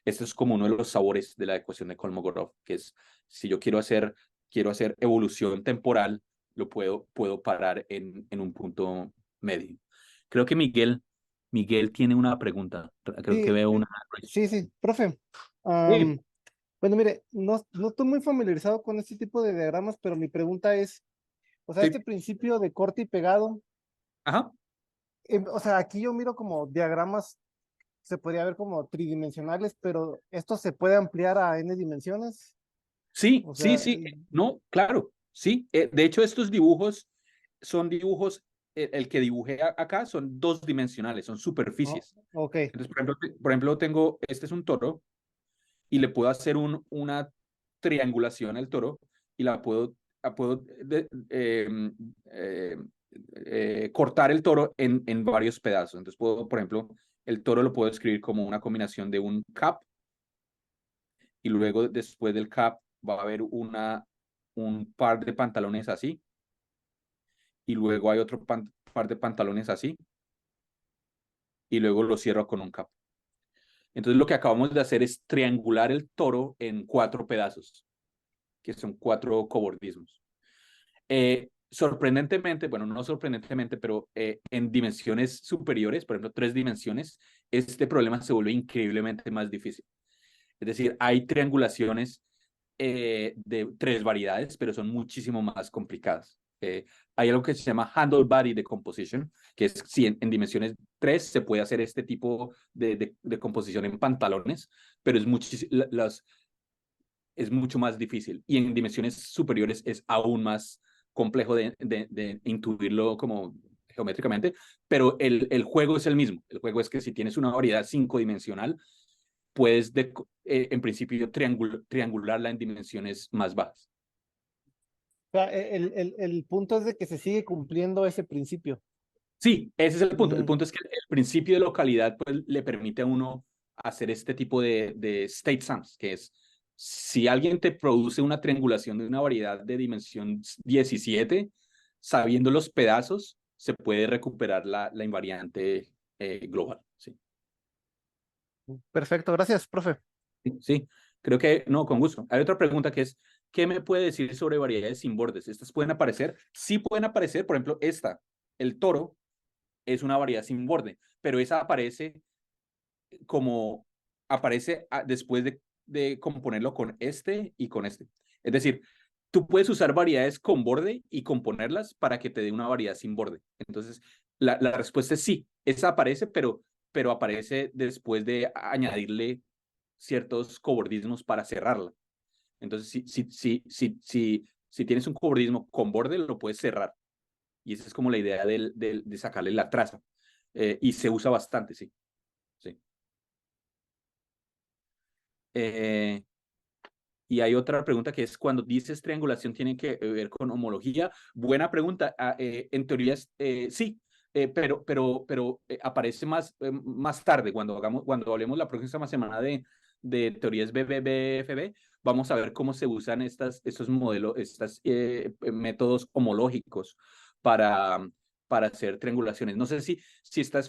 Esto es como uno de los sabores de la ecuación de Kolmogorov, que es si yo quiero hacer evolución temporal, puedo parar en un punto medio. Creo que Miguel tiene una pregunta. Creo que Sí, veo una. sí, profe. Sí, Bueno, mire, no estoy muy familiarizado con este tipo de diagramas, pero mi pregunta es, o sea, este sí. principio de corte y pegado, Ajá. o sea, aquí yo miro como diagramas, se podría ver como tridimensionales, pero esto se puede ampliar a n dimensiones. Sí, O sí, sea, sí, no, claro, sí. De hecho, estos dibujos son dibujos, el que dibujé acá son dos dimensionales, son oh, superficies. ok, Entonces, por ejemplo, tengo, este es un toro y le puedo hacer una triangulación al toro y puedo cortar el toro en varios pedazos. Entonces, por ejemplo, el toro lo puedo escribir como una combinación de un cap y luego después del cap va a haber un par de pantalones así y luego hay otro par de pantalones así y luego lo cierro con un cap. Entonces lo que acabamos de hacer es triangular el toro en 4 pedazos, que son 4 cobordismos. Sorprendentemente, bueno, no sorprendentemente, pero en dimensiones superiores, por ejemplo, 3 dimensiones, este problema se vuelve increíblemente más difícil. Es decir, hay triangulaciones de 3 variedades, pero son muchísimo más complicadas. Hay algo que se llama handle body decomposition, que es si en dimensiones 3 se puede hacer este tipo de composición en pantalones, pero es mucho más difícil. Y en dimensiones superiores es aún más complejo de intuirlo como geométricamente, pero el juego es el mismo. El juego es que si tienes una variedad 5-dimensional, puedes en principio triangularla en dimensiones más bajas. o sea, el punto es de que se sigue cumpliendo ese principio. Sí, ese es el punto. El Ujú. punto es que el principio de localidad pues, le permite a uno hacer este tipo de state sums, que es si alguien te produce una triangulación de una variedad de dimensión 17, sabiendo los pedazos, se puede recuperar la invariante global. Sí. Perfecto, gracias, profe. Sí, creo que no, con gusto. Hay otra pregunta que es, ¿qué me puede decir sobre variedades sin bordes? ¿Estas pueden aparecer? Sí pueden aparecer, por ejemplo, el toro, es una variedad sin borde, pero esa aparece como, después de componerlo con este y con este. Es decir, tú puedes usar variedades con borde y componerlas para que te dé una variedad sin borde. Entonces, la respuesta es sí, esa aparece, pero aparece después de añadirle ciertos cobordismos para cerrarla. Entonces, si tienes un cobordismo con borde, lo puedes cerrar. Y esa es como la idea de sacarle la traza. Y se usa bastante, sí. Sí. Eh, y hay otra pregunta que es, cuando dices triangulación, ¿tiene que ver con homología? Buena pregunta. En teoría, sí, pero aparece más tarde, cuando hablemos la próxima semana de teorías BBBFB, vamos a ver cómo se usan estos modelos, estos métodos homológicos para hacer triangulaciones. No sé si si están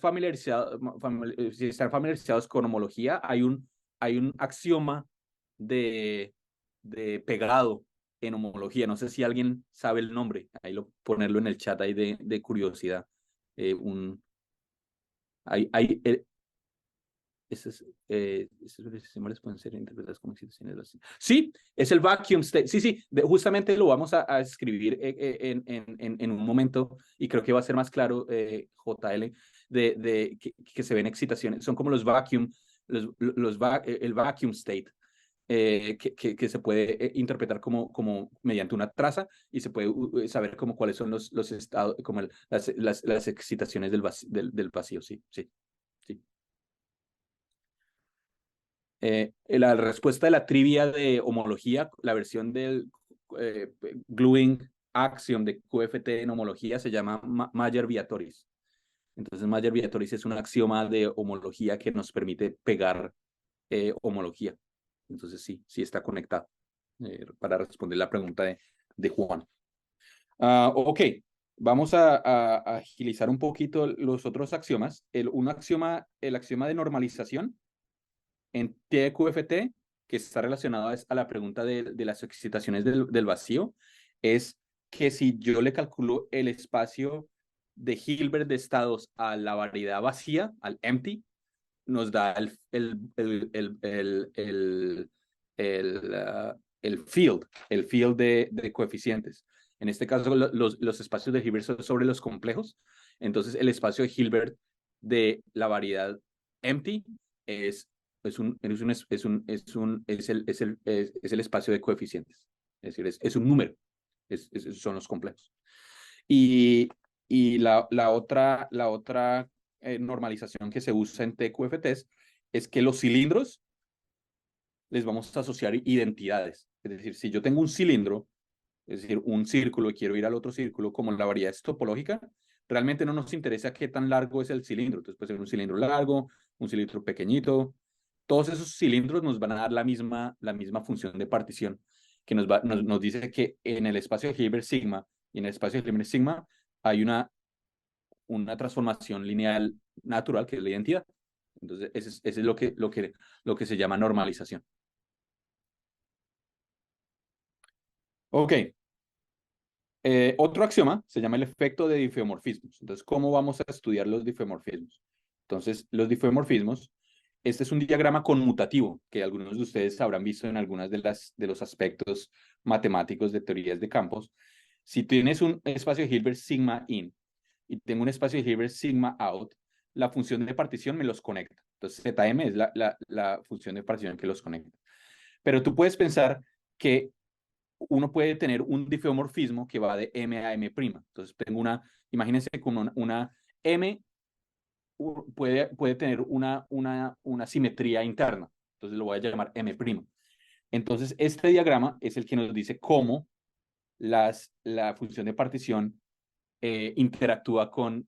familiarizados con homología, hay un axioma de pegado en homología. No sé si alguien sabe el nombre, ahí ponerlo en el chat ahí de curiosidad. Eh, un, hay, Estos símbolos pueden ser interpretados como excitaciones vacías. Sí, es el vacuum state. Sí, sí, justamente lo vamos a escribir en un momento y creo que va a ser más claro, JL, que se ven excitaciones. Son como los vacuum, el vacuum state. Que se puede interpretar como mediante una traza y se puede saber como cuáles son los estados, como las excitaciones del vacío, sí, sí, sí. La respuesta de la trivia de homología, la versión del gluing axiom de QFT en homología se llama Mayer-Viatoris. Entonces Mayer-Viatoris es un axioma de homología que nos permite pegar homología. Entonces sí está conectado para responder la pregunta de Juan. Ok, vamos a agilizar un poquito los otros axiomas. El axioma de normalización en TQFT, que está relacionado a la pregunta de las excitaciones del vacío, es que si yo le calculo el espacio de Hilbert de estados a la variedad vacía, al empty, nos da el field de coeficientes. En este caso, los espacios de Hilbert son sobre los complejos. Entonces, el espacio de Hilbert de la variedad empty es el espacio de coeficientes. Es decir, es un número. Son los complejos. Y la otra normalización que se usa en TQFTs es que los cilindros les vamos a asociar identidades. Es decir, si yo tengo un cilindro, es decir, un círculo y quiero ir al otro círculo, como la variedad es topológica, realmente no nos interesa qué tan largo es el cilindro. Entonces puede ser un cilindro largo, un cilindro pequeñito. Todos esos cilindros nos van a dar la misma función de partición, que nos dice que en el espacio de Hilbert sigma y en el espacio de Hilbert sigma hay una transformación lineal natural, que es la identidad. Entonces, ese es lo que se llama normalización. Ok. Otro axioma se llama el efecto de difeomorfismos. Entonces, ¿cómo vamos a estudiar los difeomorfismos? Entonces, los difeomorfismos, este es un diagrama conmutativo que algunos de ustedes habrán visto en algunas de los aspectos matemáticos de teorías de campos. Si tienes un espacio de Hilbert sigma in y tengo un espacio de Hilbert sigma out, la función de partición me los conecta. Entonces, ZM es la función de partición que los conecta. Pero tú puedes pensar que uno puede tener un difeomorfismo que va de M a M'. Entonces, tengo imagínense como una M puede tener una simetría interna. Entonces, lo voy a llamar M'. Entonces, este diagrama es el que nos dice cómo la función de partición interactúa con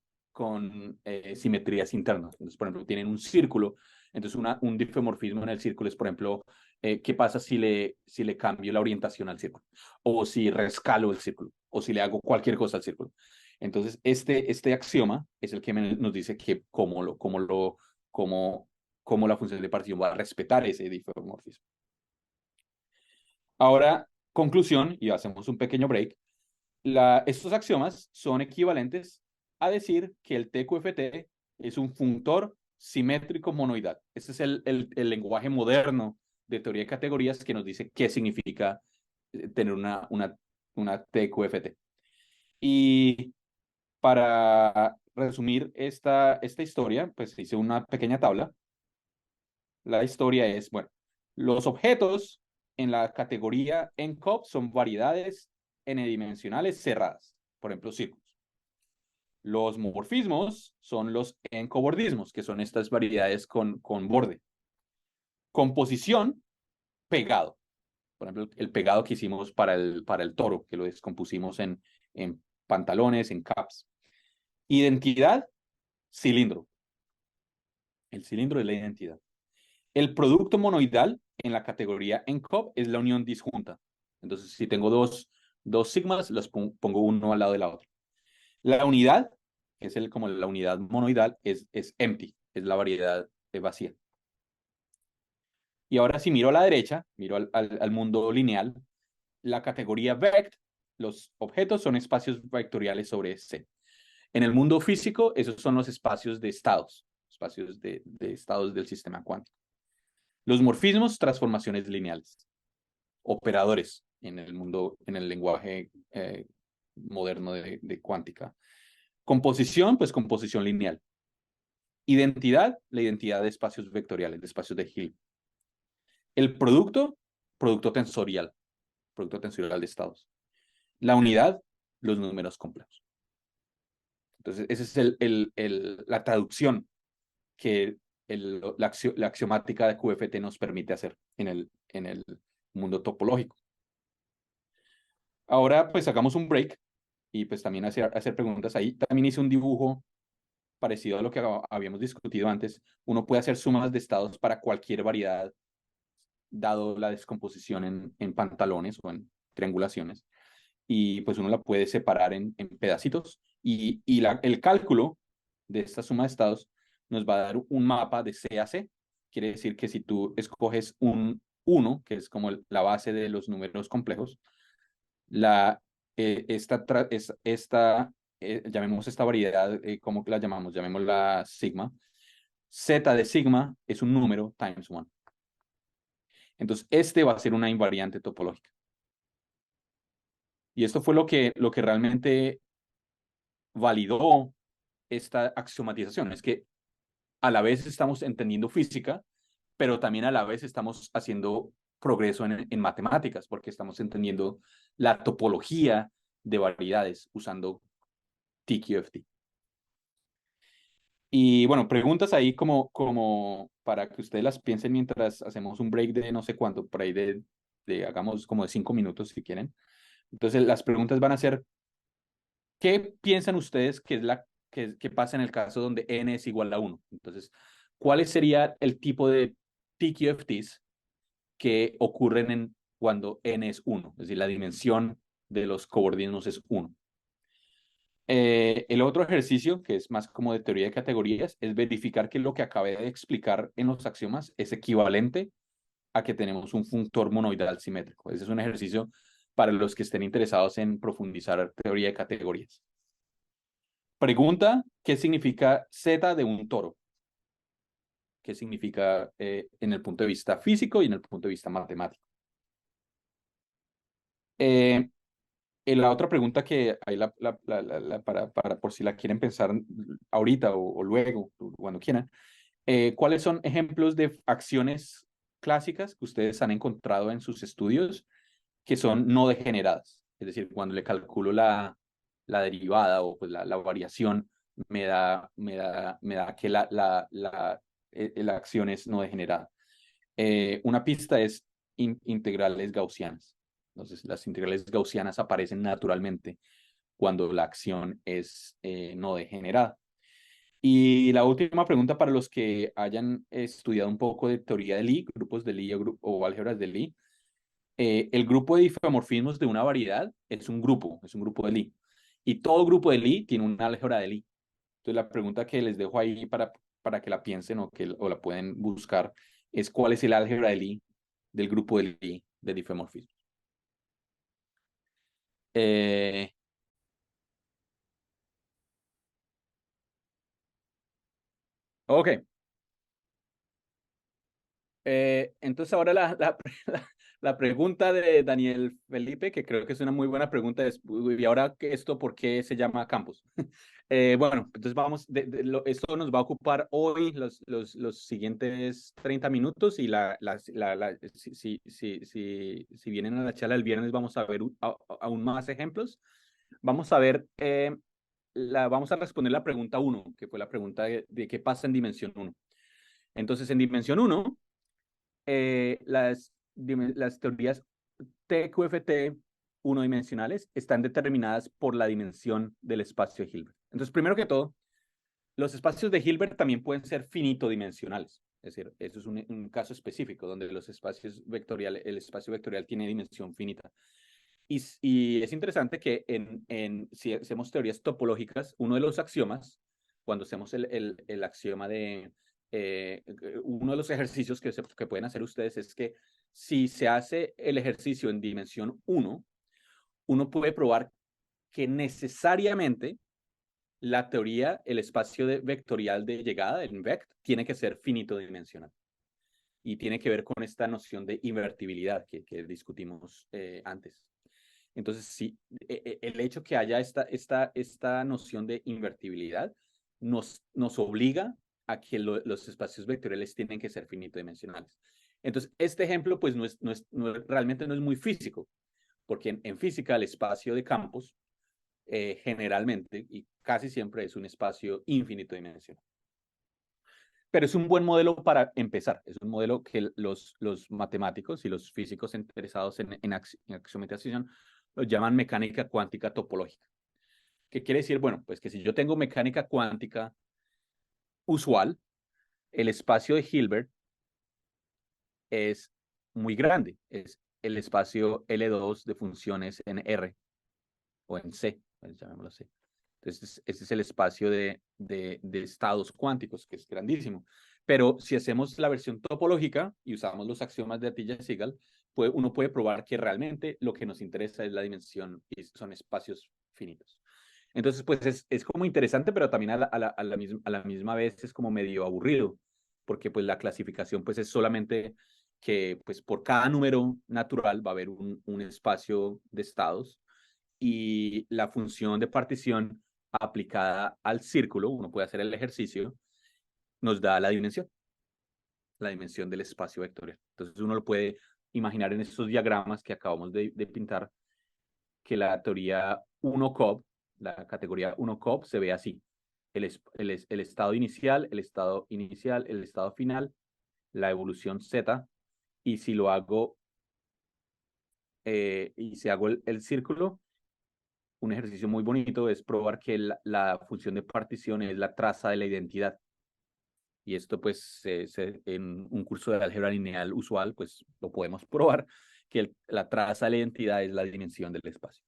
simetrías internas. Entonces, por ejemplo, tienen un círculo, entonces un difeomorfismo en el círculo es, por ejemplo, ¿qué pasa si le cambio la orientación al círculo? O si rescalo el círculo, o si le hago cualquier cosa al círculo. Entonces, este axioma es el que nos dice que cómo la función de partición va a respetar ese difeomorfismo. Ahora, conclusión, y hacemos un pequeño break. Estos axiomas son equivalentes a decir que el TQFT es un funtor simétrico monoidal. Este es el lenguaje moderno de teoría de categorías que nos dice qué significa tener una TQFT. Y para resumir esta historia, pues hice una pequeña tabla. La historia es, bueno, los objetos en la categoría NCOP son variedades n-dimensionales cerradas, por ejemplo, círculos. Los morfismos son los encobordismos, que son estas variedades con borde. Composición, pegado. Por ejemplo, el pegado que hicimos para el toro, que lo descompusimos en pantalones, en caps. Identidad, cilindro. El cilindro es la identidad. El producto monoidal en la categoría NCOP es la unión disjunta. Entonces, si tengo dos sigmas, los pongo uno al lado de la otra. La unidad, que es como la unidad monoidal, es empty, es la variedad vacía. Y ahora si miro a la derecha, miro al mundo lineal, la categoría vect, los objetos son espacios vectoriales sobre C. En el mundo físico, esos son los espacios de estados. espacios de estados del sistema cuántico. Los morfismos, transformaciones lineales, operadores en el mundo, en el lenguaje moderno de cuántica. Composición, pues composición lineal. Identidad, la identidad de espacios vectoriales, de espacios de Hilbert. El producto, producto tensorial de estados. La unidad, los números complejos. Entonces, esa es la traducción que la axiomática de QFT nos permite hacer en el mundo topológico. Ahora, pues hagamos un break y pues también hacer preguntas ahí. También hice un dibujo parecido a lo que habíamos discutido antes. Uno puede hacer sumas de estados para cualquier variedad, dado la descomposición en pantalones o en triangulaciones. Y pues uno la puede separar en pedacitos. Y el cálculo de esta suma de estados nos va a dar un mapa de C a C. Quiere decir que si tú escoges un 1, que es como la base de los números complejos, llamemos esta variedad, ¿cómo la llamamos? Llamémosla sigma. Z de sigma es un número times 1. Entonces, este va a ser una invariante topológica. Y esto fue lo que realmente validó esta axiomatización. Es que a la vez estamos entendiendo física, pero también a la vez estamos haciendo progreso en matemáticas, porque estamos entendiendo la topología de variedades usando TQFT. Y bueno, preguntas ahí como para que ustedes las piensen mientras hacemos un break de no sé cuánto, por ahí hagamos como de 5 minutos si quieren. Entonces las preguntas van a ser, ¿qué piensan ustedes que pasa en el caso donde n es igual a 1? Entonces, ¿cuál sería el tipo de TQFTs que ocurren cuando n es 1? Es decir, la dimensión de los coordinos es 1. El otro ejercicio, que es más como de teoría de categorías, es verificar que lo que acabé de explicar en los axiomas es equivalente a que tenemos un funtor monoidal simétrico. Ese es un ejercicio para los que estén interesados en profundizar teoría de categorías. Pregunta, ¿qué significa Z de un toro? ¿Qué significa en el punto de vista físico y en el punto de vista matemático? La otra pregunta que hay para por si la quieren pensar ahorita o luego, cuando quieran, ¿cuáles son ejemplos de acciones clásicas que ustedes han encontrado en sus estudios que son no degeneradas? Es decir, cuando le calculo la derivada o pues la variación, me da que la acción es no degenerada. Una pista es integrales gaussianas. Entonces, las integrales gaussianas aparecen naturalmente cuando la acción es no degenerada. Y la última pregunta para los que hayan estudiado un poco de teoría de Lie, grupos de Lie o álgebras de Lie, el grupo de difeomorfismos de una variedad es un grupo de Lie. Y todo grupo de Lie tiene una álgebra de Lie. Entonces, la pregunta que les dejo ahí para que la piensen o la pueden buscar es cuál es el álgebra de Lie del grupo de Lie de difeomorfismos. Ok. Entonces ahora la pregunta de Daniel Felipe, que creo que es una muy buena pregunta, es, ¿y ahora esto por qué se llama campus? Bueno, entonces vamos, esto nos va a ocupar hoy los siguientes 30 minutos y si vienen a la charla el viernes vamos a ver aún más ejemplos. Vamos a ver, vamos a responder la pregunta 1, que fue la pregunta de qué pasa en dimensión 1. Entonces, en dimensión 1, las teorías TQFT unidimensionales están determinadas por la dimensión del espacio de Hilbert. Entonces, primero que todo, los espacios de Hilbert también pueden ser finitodimensionales. Es decir, eso es un caso específico donde los espacios vectoriales, el espacio vectorial tiene dimensión finita. Y es interesante que si hacemos teorías topológicas, uno de los axiomas, cuando hacemos el axioma de uno de los ejercicios que pueden hacer ustedes es que si se hace el ejercicio en dimensión 1, uno puede probar que necesariamente la teoría, el espacio vectorial de llegada, el vect, tiene que ser finito dimensional. Y tiene que ver con esta noción de invertibilidad que discutimos antes. Entonces, sí, el hecho que haya esta noción de invertibilidad nos obliga a que los espacios vectoriales tienen que ser finito-dimensionales. Entonces, este ejemplo, pues, realmente no es muy físico, porque en física el espacio de campos generalmente y casi siempre es un espacio infinito-dimensional. Pero es un buen modelo para empezar. Es un modelo que los matemáticos y los físicos interesados en axiometrización lo llaman mecánica cuántica topológica. ¿Qué quiere decir? Bueno, pues que si yo tengo mecánica cuántica usual, el espacio de Hilbert es muy grande. Es el espacio L2 de funciones en R o en C, pues llamémoslo C. Entonces, este es el espacio de estados cuánticos, que es grandísimo. Pero si hacemos la versión topológica y usamos los axiomas de Atiyah-Segal, uno puede probar que realmente lo que nos interesa es la dimensión y son espacios finitos. Entonces, pues es como interesante, pero también a la misma vez es como medio aburrido, porque pues la clasificación pues es solamente que pues por cada número natural va a haber un espacio de estados y la función de partición aplicada al círculo, uno puede hacer el ejercicio, nos da la dimensión del espacio vectorial. Entonces uno lo puede imaginar en estos diagramas que acabamos de pintar, que la teoría 1-COB, la categoría 1-COB se ve así. El estado inicial, el estado final, la evolución Z, y si lo hago, y si hago el círculo, un ejercicio muy bonito es probar que la función de partición es la traza de la identidad. Y esto, pues, en un curso de álgebra lineal usual, pues, lo podemos probar, que la traza de la identidad es la dimensión del espacio.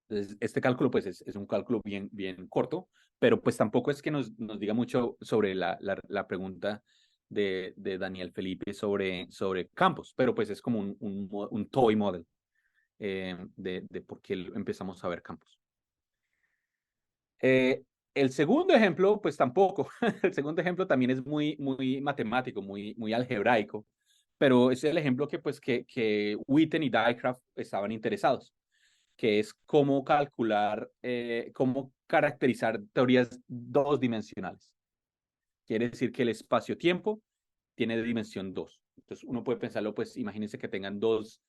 Entonces, este cálculo, pues, es un cálculo bien corto, pero pues tampoco es que nos diga mucho sobre la pregunta de Daniel Felipe sobre campos, pero pues es como un toy model de por qué empezamos a ver campos. El segundo ejemplo, pues tampoco. El segundo ejemplo también es muy matemático, muy algebraico, pero es el ejemplo que Witten y Dijkgraaf estaban interesados, que es cómo calcular, cómo caracterizar teorías dos dimensionales. Quiere decir que el espacio-tiempo tiene dimensión 2. Entonces uno puede pensarlo, pues imagínense que tengan dos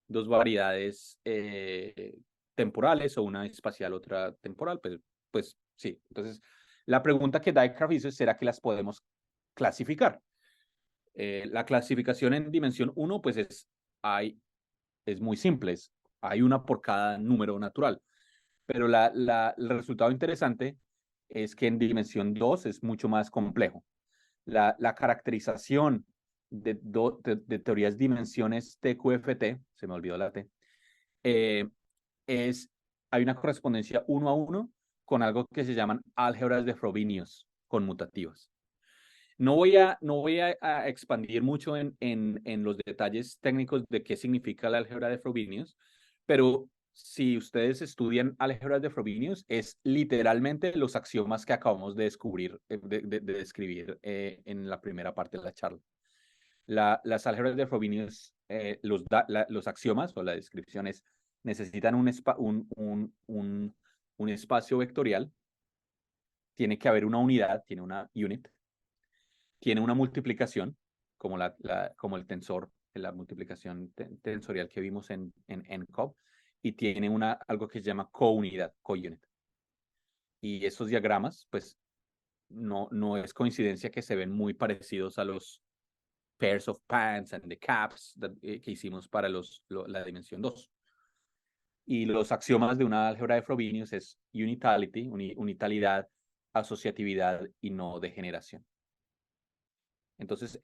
variedades temporales, o una espacial, otra temporal, pues sí. Entonces la pregunta que Dijkgraaf hizo es, ¿será que las podemos clasificar? La clasificación en dimensión 1 pues es muy simple, hay una por cada número natural, pero el resultado interesante es que en dimensión 2 es mucho más complejo. La caracterización de teorías dimensiones TQFT, se me olvidó la T, hay una correspondencia 1-1 con algo que se llaman álgebras de Frobenius conmutativas. No voy a expandir mucho en los detalles técnicos de qué significa la álgebra de Frobenius, pero si ustedes estudian álgebras de Frobenius, es literalmente los axiomas que acabamos de descubrir, de describir en la primera parte de la charla. Las álgebras de Frobenius, los axiomas o las descripciones necesitan un espacio vectorial, tiene que haber una unidad, tiene una unit, tiene una multiplicación, como el tensor, la multiplicación tensorial que vimos en COB, y tiene algo que se llama counidad, counit. Y estos diagramas, pues, no es coincidencia que se ven muy parecidos a los pairs of pants and the caps que hicimos para la dimensión 2. Y los axiomas de una álgebra de Frobenius es unitality, unitalidad, asociatividad y no degeneración. Entonces,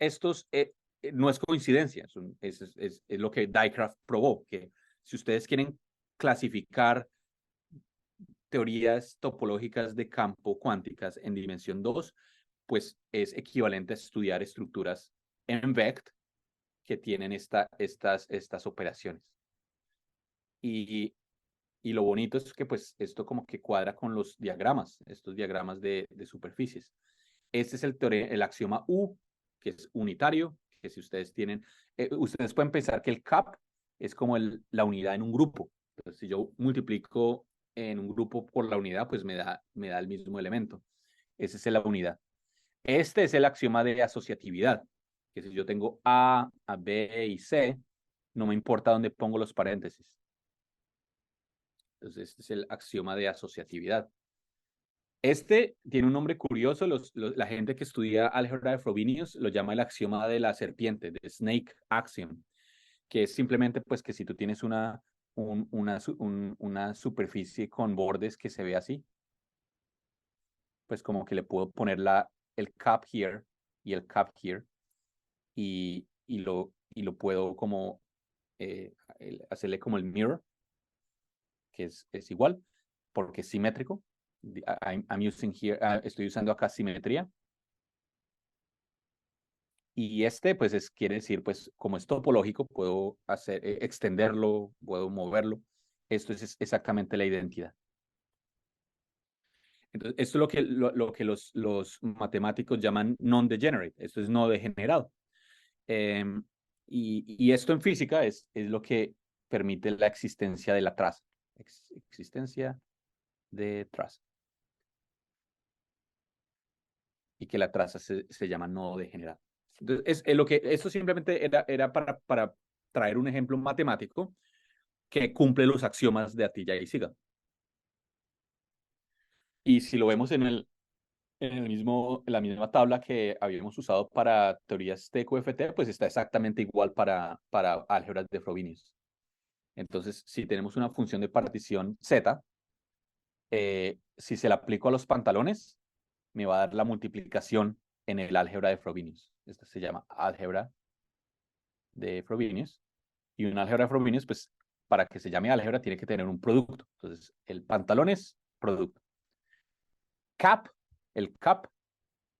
no es coincidencia, es lo que Dijkgraaf probó, que si ustedes quieren clasificar teorías topológicas de campo cuánticas en dimensión 2, pues es equivalente a estudiar estructuras en vect que tienen estas operaciones. Y Y lo bonito es que pues esto como que cuadra con los diagramas, estos diagramas de superficies. Este es el axioma U, que es unitario, que si ustedes tienen, ustedes pueden pensar que el CAP es como la unidad en un grupo. Entonces, si yo multiplico en un grupo por la unidad, pues me da el mismo elemento. Esa es la unidad. Este es el axioma de asociatividad, que si yo tengo A, B y C, no me importa dónde pongo los paréntesis. Entonces, este es el axioma de asociatividad. Este tiene un nombre curioso, la gente que estudia álgebra de Frobenius lo llama el axioma de la serpiente, de Snake Axiom, que es simplemente pues que si tú tienes una superficie con bordes que se ve así, pues como que le puedo poner el cap here y el cap here y lo puedo como hacerle como el mirror, que es igual, porque es simétrico. I'm using here, estoy usando acá simetría. Y pues quiere decir, pues como es topológico, puedo extenderlo, puedo moverlo. Esto es exactamente la identidad. Entonces, esto es lo que los matemáticos llaman non-degenerate. Esto es no degenerado. Y esto en física es lo que permite la existencia de la traza. Existencia de traza. Y que la traza se llama no degenerada. Entonces, esto simplemente era para traer un ejemplo matemático que cumple los axiomas de Atiyah y Siga. Y si lo vemos en la misma tabla que habíamos usado para teorías TQFT, pues está exactamente igual para álgebras de Frobenius. Entonces, si tenemos una función de partición Z, si se la aplico a los pantalones, me va a dar la multiplicación en el álgebra de Frobenius. Esta se llama álgebra de Frobenius. Y un álgebra de Frobenius, pues, para que se llame álgebra, tiene que tener un producto. Entonces, el pantalón es producto. Cap, el cap,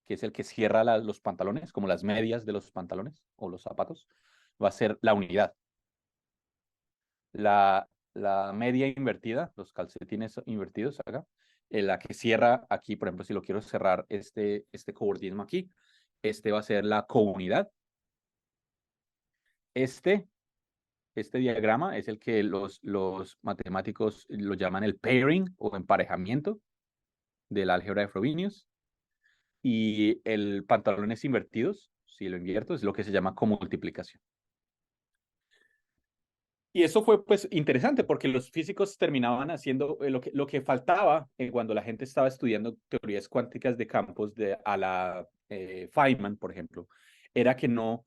que es el que cierra los pantalones, como las medias de los pantalones o los zapatos, va a ser la unidad. La media invertida, los calcetines invertidos acá, la que cierra aquí, por ejemplo, si lo quiero cerrar este coordinadismo aquí, este va a ser la counidad. Este diagrama es el que los matemáticos lo llaman el pairing o emparejamiento del álgebra de Frobenius. Y el pantalones invertidos, si lo invierto, es lo que se llama comultiplicación. Y eso fue pues interesante porque los físicos terminaban haciendo lo que faltaba cuando la gente estaba estudiando teorías cuánticas de campos a la Feynman, por ejemplo, era que no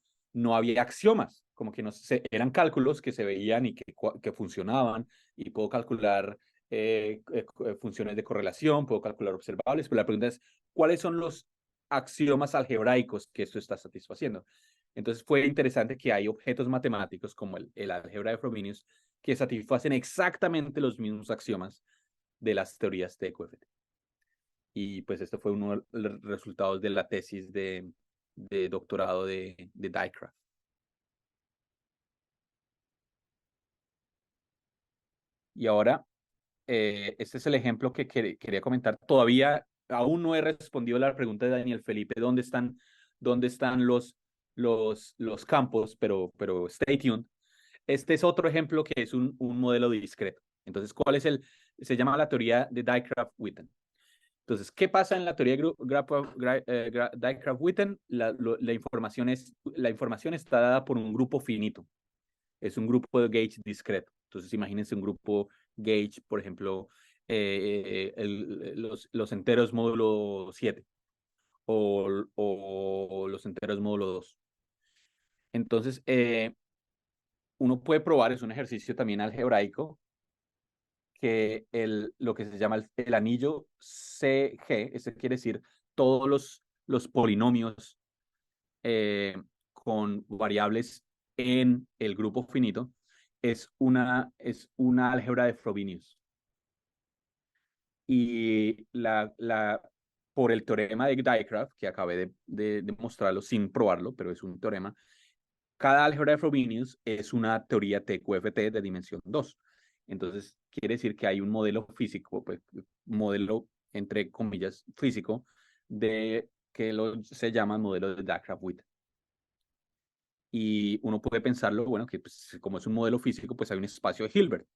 había axiomas, como que eran cálculos que se veían y que funcionaban y puedo calcular funciones de correlación, puedo calcular observables, pero la pregunta es, ¿cuáles son los axiomas algebraicos que esto está satisfaciendo? Entonces fue interesante que hay objetos matemáticos como el álgebra de Frobenius que satisfacen exactamente los mismos axiomas de las teorías de TQFT. Y pues esto fue uno de los resultados de la tesis de doctorado de Dijkgraaf. Y ahora, este es el ejemplo que quería comentar. Todavía aún no he respondido a la pregunta de Daniel Felipe, ¿dónde están los campos? Pero stay tuned. Este es otro ejemplo que es un modelo discreto. Entonces, se llama la teoría de Dijkgraaf-Witten. Entonces, ¿qué pasa en la teoría de Dijkgraaf-Witten? La información está dada por un grupo finito. Es un grupo de gauge discreto. Entonces, imagínense un grupo gauge, por ejemplo, los enteros módulo 7 o los enteros módulo 2. Entonces, uno puede probar, es un ejercicio también algebraico, que lo que se llama el anillo CG, ese quiere decir todos los polinomios con variables en el grupo finito, es una álgebra de Frobenius. Y por el teorema de Dijkgraaf, que acabé de demostrarlo sin probarlo, pero es un teorema, cada álgebra de Frobenius es una teoría TQFT de dimensión 2. Entonces, quiere decir que hay un modelo físico, pues, modelo, entre comillas, físico, se llama modelo de Dirac-Witten. Y uno puede pensarlo, bueno, que pues, como es un modelo físico, pues hay un espacio de Hilbert.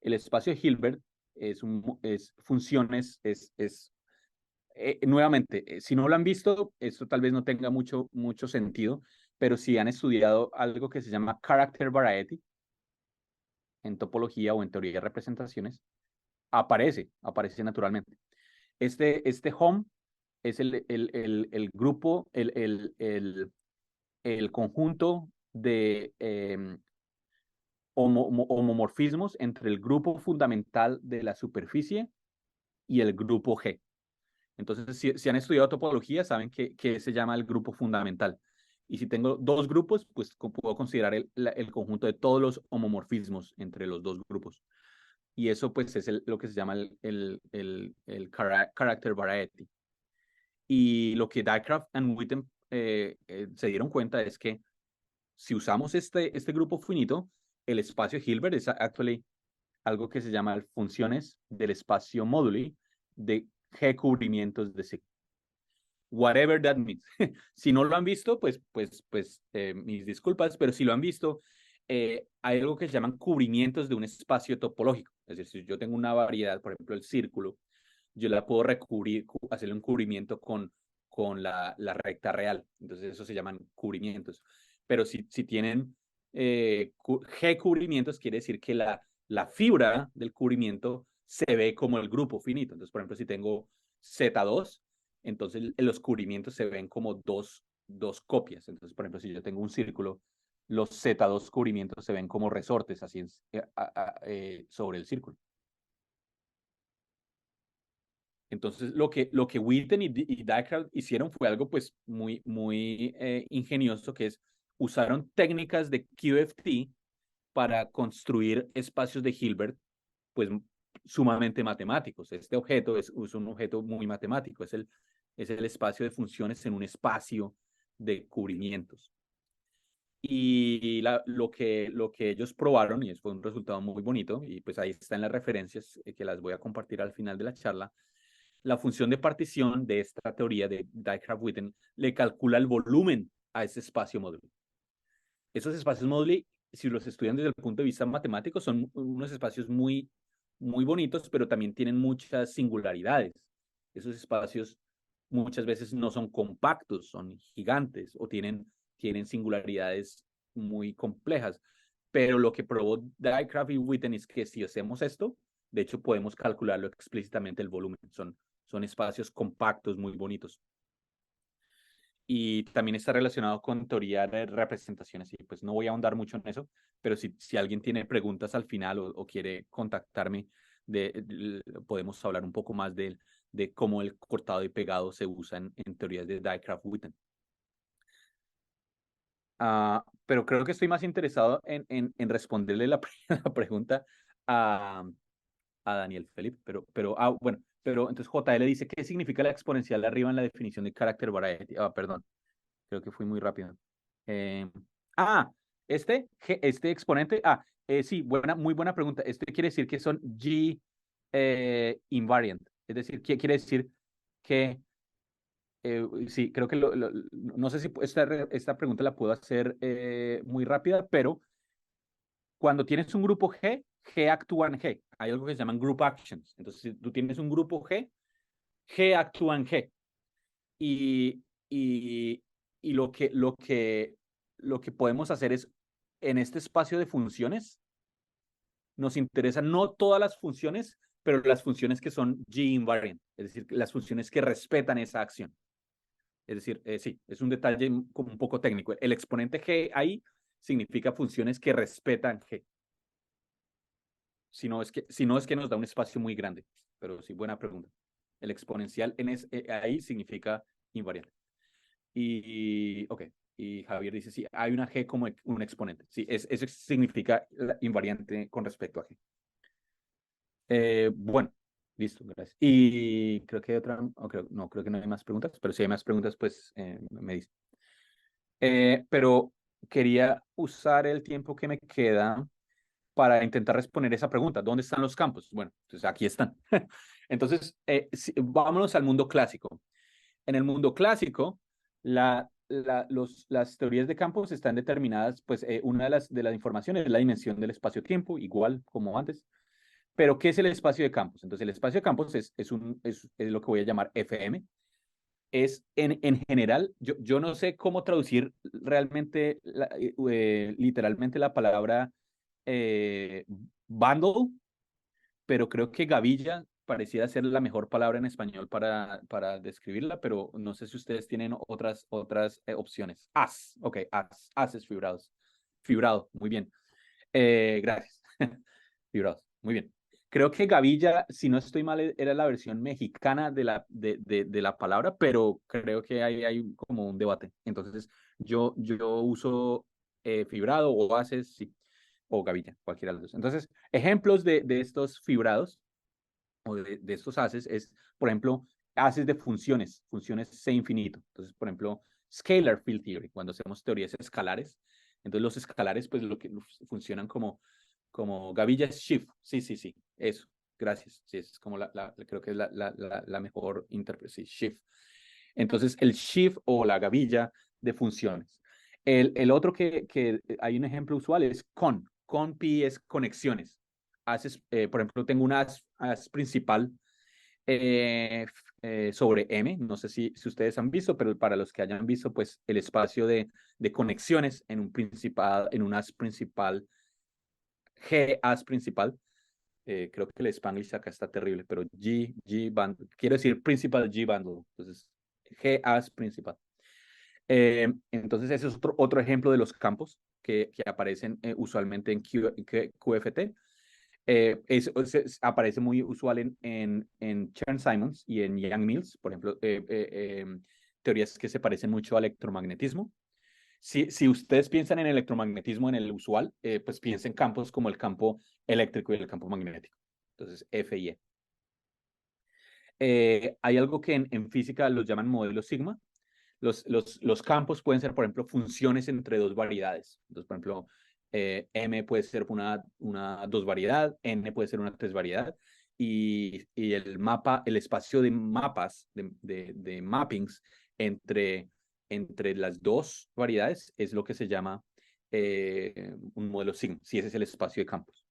El espacio de Hilbert es funciones, nuevamente, si no lo han visto, esto tal vez no tenga mucho sentido, pero si han estudiado algo que se llama character variety en topología o en teoría de representaciones, aparece naturalmente. Este home es el grupo, el conjunto de homomorfismos entre el grupo fundamental de la superficie y el grupo G. Entonces, si han estudiado topología, saben que se llama el grupo fundamental. Y si tengo dos grupos, pues puedo considerar el conjunto de todos los homomorfismos entre los dos grupos. Y eso, pues, es lo que se llama el character variety. Y lo que Dijkgraaf y Witten se dieron cuenta es que si usamos este grupo finito, el espacio Hilbert es actually algo que se llama funciones del espacio móduli de G cubrimientos de C. Whatever that means. Si no lo han visto, pues mis disculpas, pero si lo han visto, hay algo que se llaman cubrimientos de un espacio topológico. Es decir, si yo tengo una variedad, por ejemplo, el círculo, yo la puedo recubrir, hacerle un cubrimiento con la recta real. Entonces, eso se llaman cubrimientos. Pero si tienen G cubrimientos, quiere decir que la fibra del cubrimiento se ve como el grupo finito. Entonces, por ejemplo, si tengo Z2, entonces los cubrimientos se ven como dos copias. Entonces, por ejemplo, si yo tengo un círculo, los Z2 cubrimientos se ven como resortes así sobre el círculo. Entonces, lo que Witten y Dijkgraaf hicieron fue algo pues muy ingenioso, que es usaron técnicas de QFT para construir espacios de Hilbert pues sumamente matemáticos. Este objeto es un objeto muy matemático, es el espacio de funciones en un espacio de cubrimientos. Y lo que ellos probaron, y fue un resultado muy bonito, y pues ahí están las referencias que las voy a compartir al final de la charla. La función de partición de esta teoría de Dijkgraaf-Witten le calcula el volumen a ese espacio módulo. Esos espacios módulo, si los estudian desde el punto de vista matemático, son unos espacios muy bonitos, pero también tienen muchas singularidades. Esos espacios muchas veces no son compactos, son gigantes o tienen singularidades muy complejas. Pero lo que probó Dijkgraaf y Witten es que si hacemos esto, de hecho podemos calcularlo explícitamente el volumen. Son espacios compactos muy bonitos. Y también está relacionado con teoría de representaciones. Y pues no voy a ahondar mucho en eso, pero si alguien tiene preguntas al final o quiere contactarme, podemos hablar un poco más de cómo el cortado y pegado se usa en teorías de Dijkgraaf-Witten. Pero creo que estoy más interesado en responderle la pregunta a Daniel Felipe, bueno, pero entonces JL dice, ¿qué significa la exponencial de arriba en la definición de character variety? Perdón, creo que fui muy rápido. Este exponente, sí, muy buena pregunta. Este quiere decir que son G invariant, es decir, quiere decir que, sí, creo que no sé si esta pregunta la puedo hacer muy rápida, pero cuando tienes un grupo G, G actúa en G. Hay algo que se llaman group actions. Entonces, si tú tienes un grupo G, G actúa en G. Y lo que podemos hacer es, en este espacio de funciones, nos interesan no todas las funciones, pero las funciones que son G invariant, es decir, las funciones que respetan esa acción. Es decir, sí, es un detalle como un poco técnico. El exponente G ahí significa funciones que respetan G. Si no es que nos da un espacio muy grande, pero sí, buena pregunta. El exponencial ahí significa invariante. Ok, y Javier dice, sí, hay una G como un exponente. Sí, eso significa invariante con respecto a G. Bueno, listo, gracias. Y creo que hay otra, creo que no hay más preguntas, pero si hay más preguntas, pues me dice. Pero quería usar el tiempo que me queda para intentar responder esa pregunta. ¿Dónde están los campos? Bueno, pues aquí están. Entonces, vámonos al mundo clásico. En el mundo clásico, las teorías de campos están determinadas, pues una de las informaciones es la dimensión del espacio-tiempo, igual como antes. Pero, ¿qué es el espacio de campos? Entonces, el espacio de campos es lo que voy a llamar FM. Es en general, yo no sé cómo traducir realmente, literalmente la palabra eh, bundle, pero creo que gavilla parecía ser la mejor palabra en español para describirla, pero no sé si ustedes tienen otras opciones. Ok, haces fibrados. Fibrado, muy bien. Gracias. Fibrados, muy bien. Creo que gavilla, si no estoy mal, era la versión mexicana de la palabra, pero creo que hay como un debate. Entonces, yo uso fibrado o haces, sí, o gavilla, cualquiera de los dos. Entonces, ejemplos de estos fibrados o de estos haces es, por ejemplo, haces de funciones C infinito. Entonces, por ejemplo, scalar field theory, cuando hacemos teorías escalares. Entonces, los escalares, pues, lo que funcionan como gavillas shift. Sí, sí, sí, eso. Gracias. Sí, es como creo que es la mejor interpretación. Sí, shift. Entonces, el shift o la gavilla de funciones. El otro que hay un ejemplo usual es con. Con pi es conexiones. Haces, por ejemplo, tengo una as principal sobre M. No sé si ustedes han visto, pero para los que hayan visto, pues el espacio de conexiones en un as principal, G as principal. Creo que el Spanglish acá está terrible, pero bundle. Quiero decir principal G bundle. Entonces, G as principal. Entonces, ese es otro ejemplo de los campos que aparecen usualmente en QFT. Aparece muy usual en Chern-Simons y en Yang-Mills, por ejemplo, teorías que se parecen mucho al electromagnetismo. Si ustedes piensan en electromagnetismo en el usual, pues piensen campos como el campo eléctrico y el campo magnético. Entonces, F y E. Hay algo que en física los llaman modelos sigma. Los campos pueden ser, por ejemplo, funciones entre dos variedades. Entonces, por ejemplo, M puede ser una dos variedad, N puede ser una tres variedad, y el espacio de mapas, de mappings entre las dos variedades es lo que se llama un modelo sigma, si ese es el espacio de campos.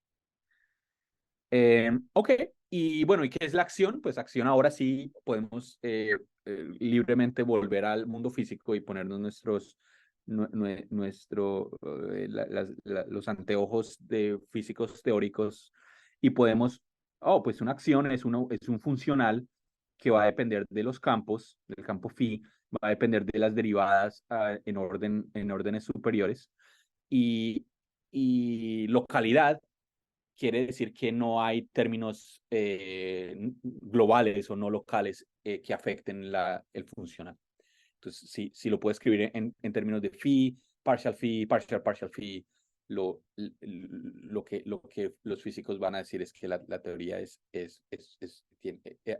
Ok, y bueno, ¿y qué es la acción? Pues acción ahora sí podemos libremente volver al mundo físico y ponernos los anteojos de físicos teóricos y podemos, pues una acción es un funcional que va a depender de los campos, del campo phi, va a depender de las derivadas en órdenes superiores y localidad quiere decir que no hay términos globales o no locales que afecten el funcional. Entonces, si lo puedo escribir en términos de phi, partial phi, lo que los físicos van a decir es que la teoría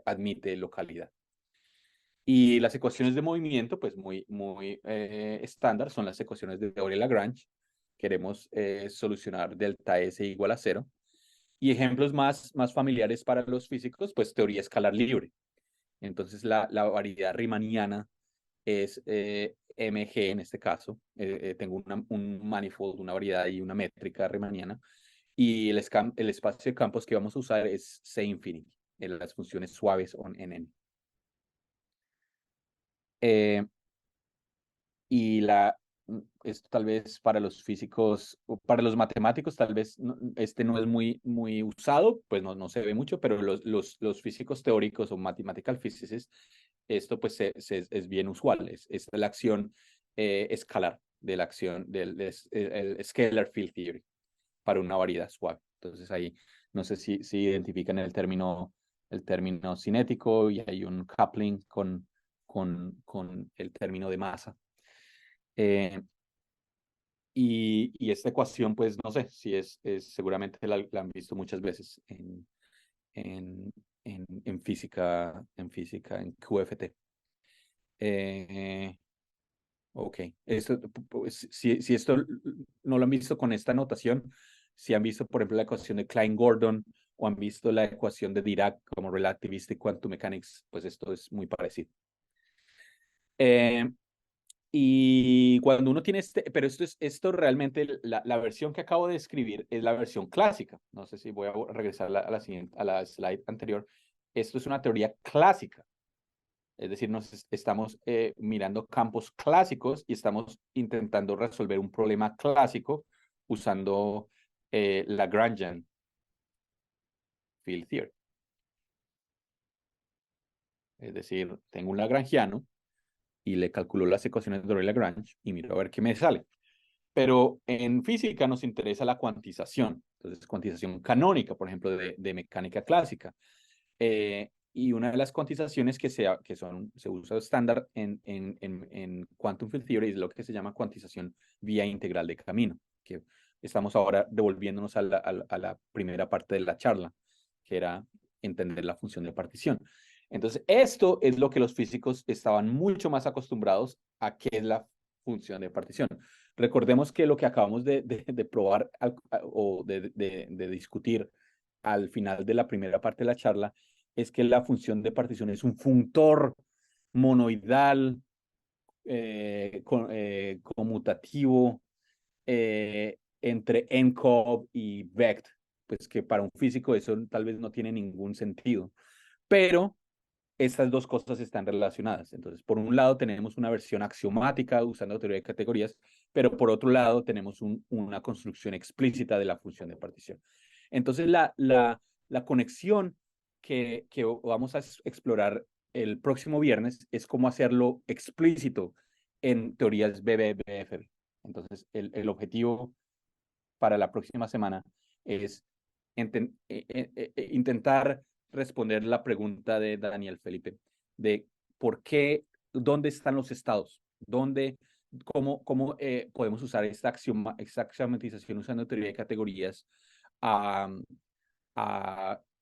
admite localidad. Y las ecuaciones de movimiento, pues muy estándar, son las ecuaciones de Euler-Lagrange. Queremos solucionar delta S igual a 0. Y ejemplos más familiares para los físicos, pues teoría escalar libre. Entonces la variedad riemanniana es mg en este caso. Tengo un manifold, una variedad y una métrica riemanniana. Y el espacio de campos que vamos a usar es C infinity, en las funciones suaves en N. Y esto tal vez para los físicos, o para los matemáticos, tal vez no es muy usado, pues no se ve mucho, pero los físicos teóricos o mathematical physicists, esto pues es bien usual, es la acción escalar, de la acción el scalar field theory para una variedad suave. Entonces ahí no sé si identifican el término cinético y hay un coupling con el término de masa. Y esta ecuación, pues no sé si seguramente la han visto muchas veces en, en física, en QFT. Ok, si esto no lo han visto con esta notación, Si han visto, por ejemplo, la ecuación de Klein-Gordon o han visto la ecuación de Dirac como Relativistic Quantum Mechanics, pues esto es muy parecido. Y cuando uno tiene pero esto realmente, la versión que acabo de escribir es la versión clásica. No sé si voy a regresar a la siguiente, a la slide anterior. Esto es una teoría clásica. Es decir, nos estamos mirando campos clásicos y estamos intentando resolver un problema clásico usando Lagrangian Field Theory. Es decir, tengo un lagrangiano y le calculo las ecuaciones de Lagrange y miro a ver qué me sale. Pero en física nos interesa la cuantización. Entonces, cuantización canónica, por ejemplo, de mecánica clásica. Y una de las cuantizaciones que se usa estándar en Quantum Field Theory es lo que se llama cuantización vía integral de camino, que estamos ahora devolviéndonos a la primera parte de la charla, que era entender la función de partición. Entonces, esto es lo que los físicos estaban mucho más acostumbrados a, qué es la función de partición. Recordemos que lo que acabamos de probar o de discutir al final de la primera parte de la charla es que la función de partición es un funtor monoidal, conmutativo, entre NCOV y VECT, pues que para un físico eso tal vez no tiene ningún sentido. Pero estas dos cosas están relacionadas. Entonces, por un lado tenemos una versión axiomática usando teoría de categorías, pero por otro lado tenemos una construcción explícita de la función de partición. Entonces, la conexión que vamos a explorar el próximo viernes es cómo hacerlo explícito en teorías BBFB. Entonces, el objetivo para la próxima semana es intentar responder la pregunta de Daniel Felipe de por qué, dónde están los estados, cómo podemos usar esta axiomatización usando teoría de categorías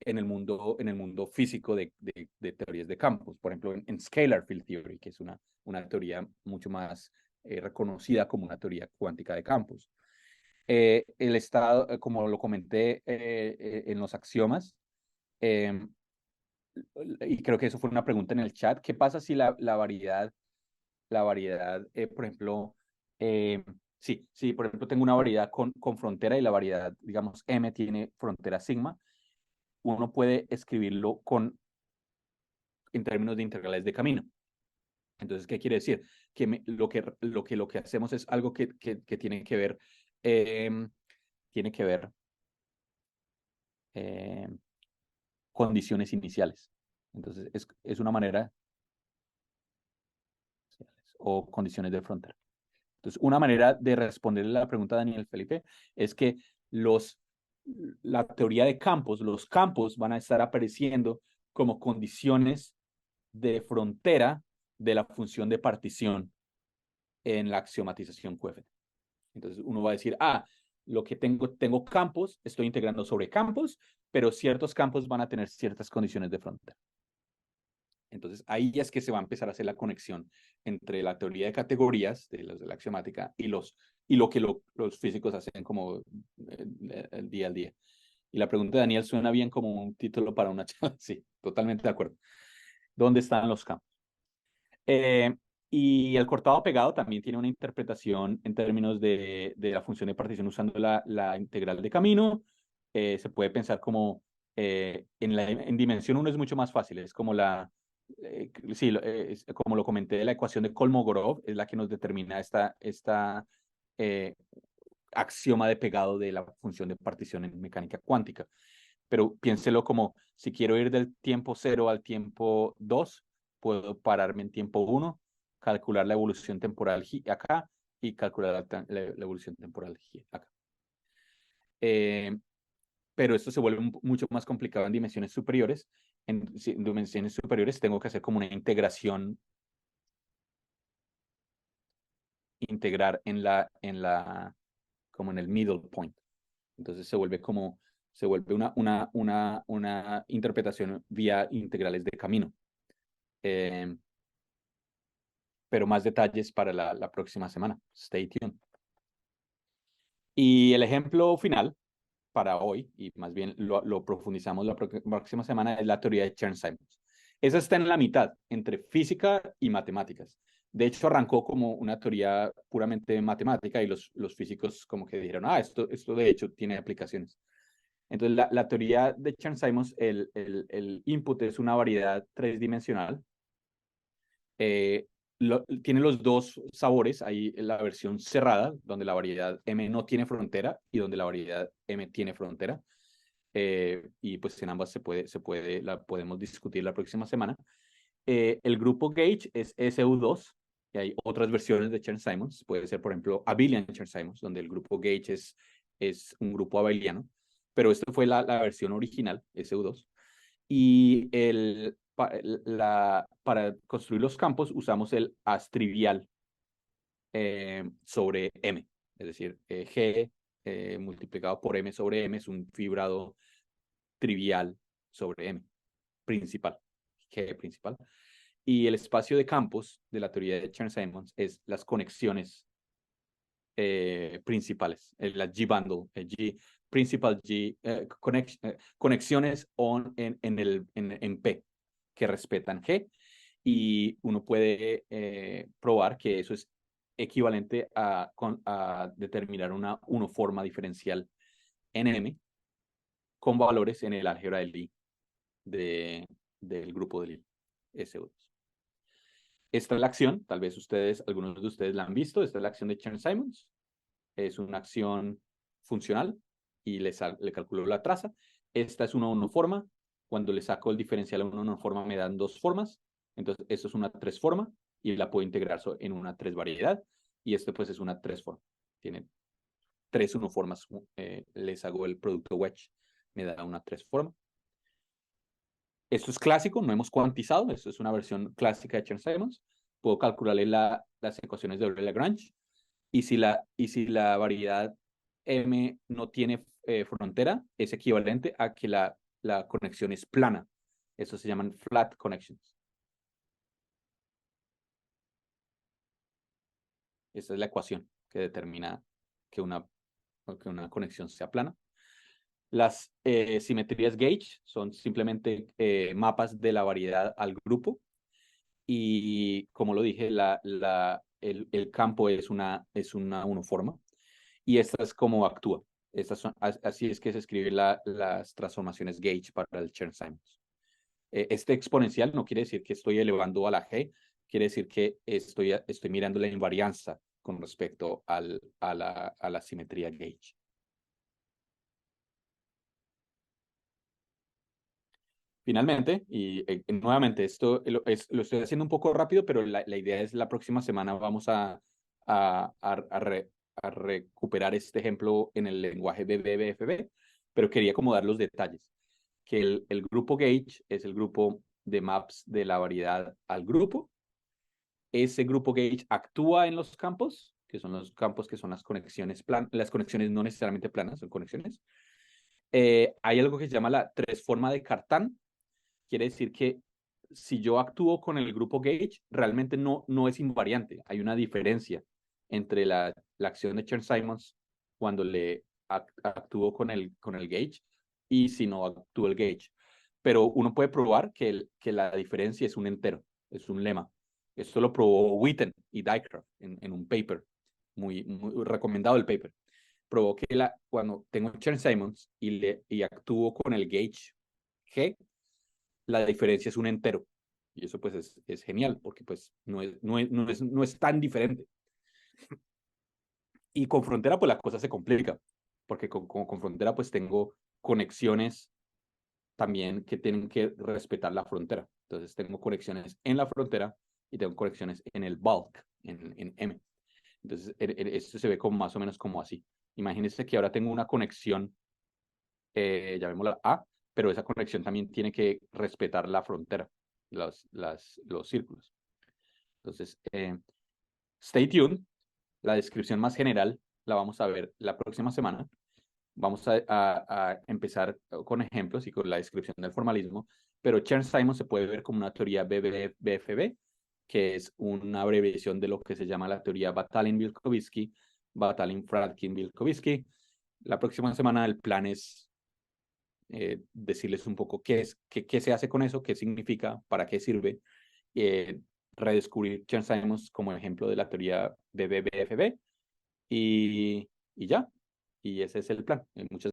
en el mundo físico de teorías de campos, por ejemplo, en Scalar Field Theory, que es una teoría mucho más reconocida como una teoría cuántica de campos. El estado, como lo comenté en los axiomas, y creo que eso fue una pregunta en el chat, ¿qué pasa si la variedad, por ejemplo, sí, por ejemplo, tengo una variedad con frontera y la variedad, digamos, M tiene frontera sigma? Uno puede escribirlo en términos de integrales de camino. Entonces, ¿qué quiere decir? Que lo que hacemos es algo que tiene que ver, condiciones iniciales. Entonces, es una manera, o condiciones de frontera. Entonces, una manera de responderle a la pregunta de Daniel Felipe es que la teoría de campos, los campos van a estar apareciendo como condiciones de frontera de la función de partición en la axiomatización QFT. Entonces, uno va a decir, lo que tengo campos, estoy integrando sobre campos, pero ciertos campos van a tener ciertas condiciones de frontera. Entonces, ahí es que se va a empezar a hacer la conexión entre la teoría de categorías de la axiomática y lo que los físicos hacen como el día al día. Y la pregunta de Daniel suena bien como un título para una charla. Sí, totalmente de acuerdo. ¿Dónde están los campos? Y el cortado pegado también tiene una interpretación en términos de la función de partición usando la integral de camino. Se puede pensar como en dimensión 1 es mucho más fácil, es como como lo comenté, la ecuación de Kolmogorov es la que nos determina esta axioma de pegado de la función de partición en mecánica cuántica. Pero piénselo como si quiero ir del tiempo 0 al tiempo 2, puedo pararme en tiempo 1, calcular la evolución temporal acá y calcular la evolución temporal acá. Pero esto se vuelve mucho más complicado en dimensiones superiores. En dimensiones superiores tengo que hacer como una integración, integrar como en el middle point. Entonces se vuelve una interpretación vía integrales de camino. Pero más detalles para la próxima semana. Stay tuned. Y el ejemplo final para hoy, y más bien lo profundizamos la próxima semana, es la teoría de Chern-Simons. Esa está en la mitad, entre física y matemáticas. De hecho, arrancó como una teoría puramente matemática y los físicos como que dijeron, esto de hecho tiene aplicaciones. Entonces, la teoría de Chern-Simons, el input es una variedad tridimensional. Tiene los dos sabores. Hay la versión cerrada, donde la variedad M no tiene frontera y donde la variedad M tiene frontera. Y pues en ambas la podemos discutir la próxima semana. El grupo Gauge es SU2, y hay otras versiones de Chern-Simons. Puede ser, por ejemplo, abelian Chern-Simons, donde el grupo Gauge es un grupo abeliano, pero esta fue la versión original, SU2. Y para construir los campos usamos el as trivial sobre M, es decir, G multiplicado por M sobre M es un fibrado trivial sobre M, principal, G principal. Y el espacio de campos de la teoría de Chern-Simons es las conexiones principales, la G-bundle, G, principal G, conexiones en P que respetan G, y uno puede probar que eso es equivalente a determinar una uniforma diferencial en M con valores en el álgebra de Lie del grupo de Lie, SU2. Esta es la acción, tal vez algunos de ustedes la han visto, esta es la acción de Chern-Simons. Es una acción funcional y le calculo la traza. Esta es una uniforma. Cuando le saco el diferencial a una uniforma me dan dos formas. Entonces, esto es una tres forma y la puedo integrar en una tres variedad. Y esto pues es una tres forma. Tiene tres uniformas. Les hago el producto wedge. Me da una tres forma. Esto es clásico, no hemos cuantizado. Esto es una versión clásica de Chern-Simons. Puedo calcularle las ecuaciones de Euler-Lagrange. Y si la variedad M no tiene frontera, es equivalente a que la conexión es plana. Eso se llaman flat connections. Esa es la ecuación que determina que una conexión sea plana. Las simetrías gauge son simplemente mapas de la variedad al grupo. Y como lo dije, el campo es una uniforma. Y esta es cómo actúa. Así es que se escriben las transformaciones gauge para el Chern-Simons. Este exponencial no quiere decir que estoy elevando a la G, quiere decir que estoy mirando la invarianza con respecto a la simetría gauge. Finalmente, y nuevamente, esto lo estoy haciendo un poco rápido, pero la idea es la próxima semana vamos a recuperar este ejemplo en el lenguaje BBFB, pero quería como dar los detalles. Que el grupo gauge es el grupo de maps de la variedad al grupo. Ese grupo gauge actúa en los campos, que son los campos que son las conexiones no necesariamente planas, son conexiones. Hay algo que se llama la tres forma de Cartan. Quiere decir que si yo actúo con el grupo gauge, realmente no es invariante. Hay una diferencia entre la acción de Chern-Simons cuando le actúo con el gauge y si no actúa el gauge. Pero uno puede probar que la diferencia es un entero, es un lema. Esto lo probó Witten y Dijkgraaf en un paper, muy recomendado el paper. Probó que cuando tengo Chern-Simons y actúo con el gauge G, la diferencia es un entero. Y eso pues es genial, porque pues no es tan diferente. Y con frontera pues la cosa se complica, porque con frontera pues tengo conexiones también que tienen que respetar la frontera. Entonces tengo conexiones en la frontera y tengo conexiones en el bulk, en M. Entonces esto se ve como más o menos como así. Imagínense que ahora tengo una conexión, llamémosla A, pero esa conexión también tiene que respetar la frontera, los círculos. Entonces, stay tuned. La descripción más general la vamos a ver la próxima semana. Vamos a empezar con ejemplos y con la descripción del formalismo, pero Chern-Simons se puede ver como una teoría BFB, que es una abreviación de lo que se llama la teoría Batalin-Vilkovitsky, Batalin-Fradkin-Vilkovitsky, la próxima semana el plan es decirles un poco qué se hace con eso, qué significa, para qué sirve, redescubrir Chern-Simons como ejemplo de la teoría de BBFB y ya. Y ese es el plan. Muchas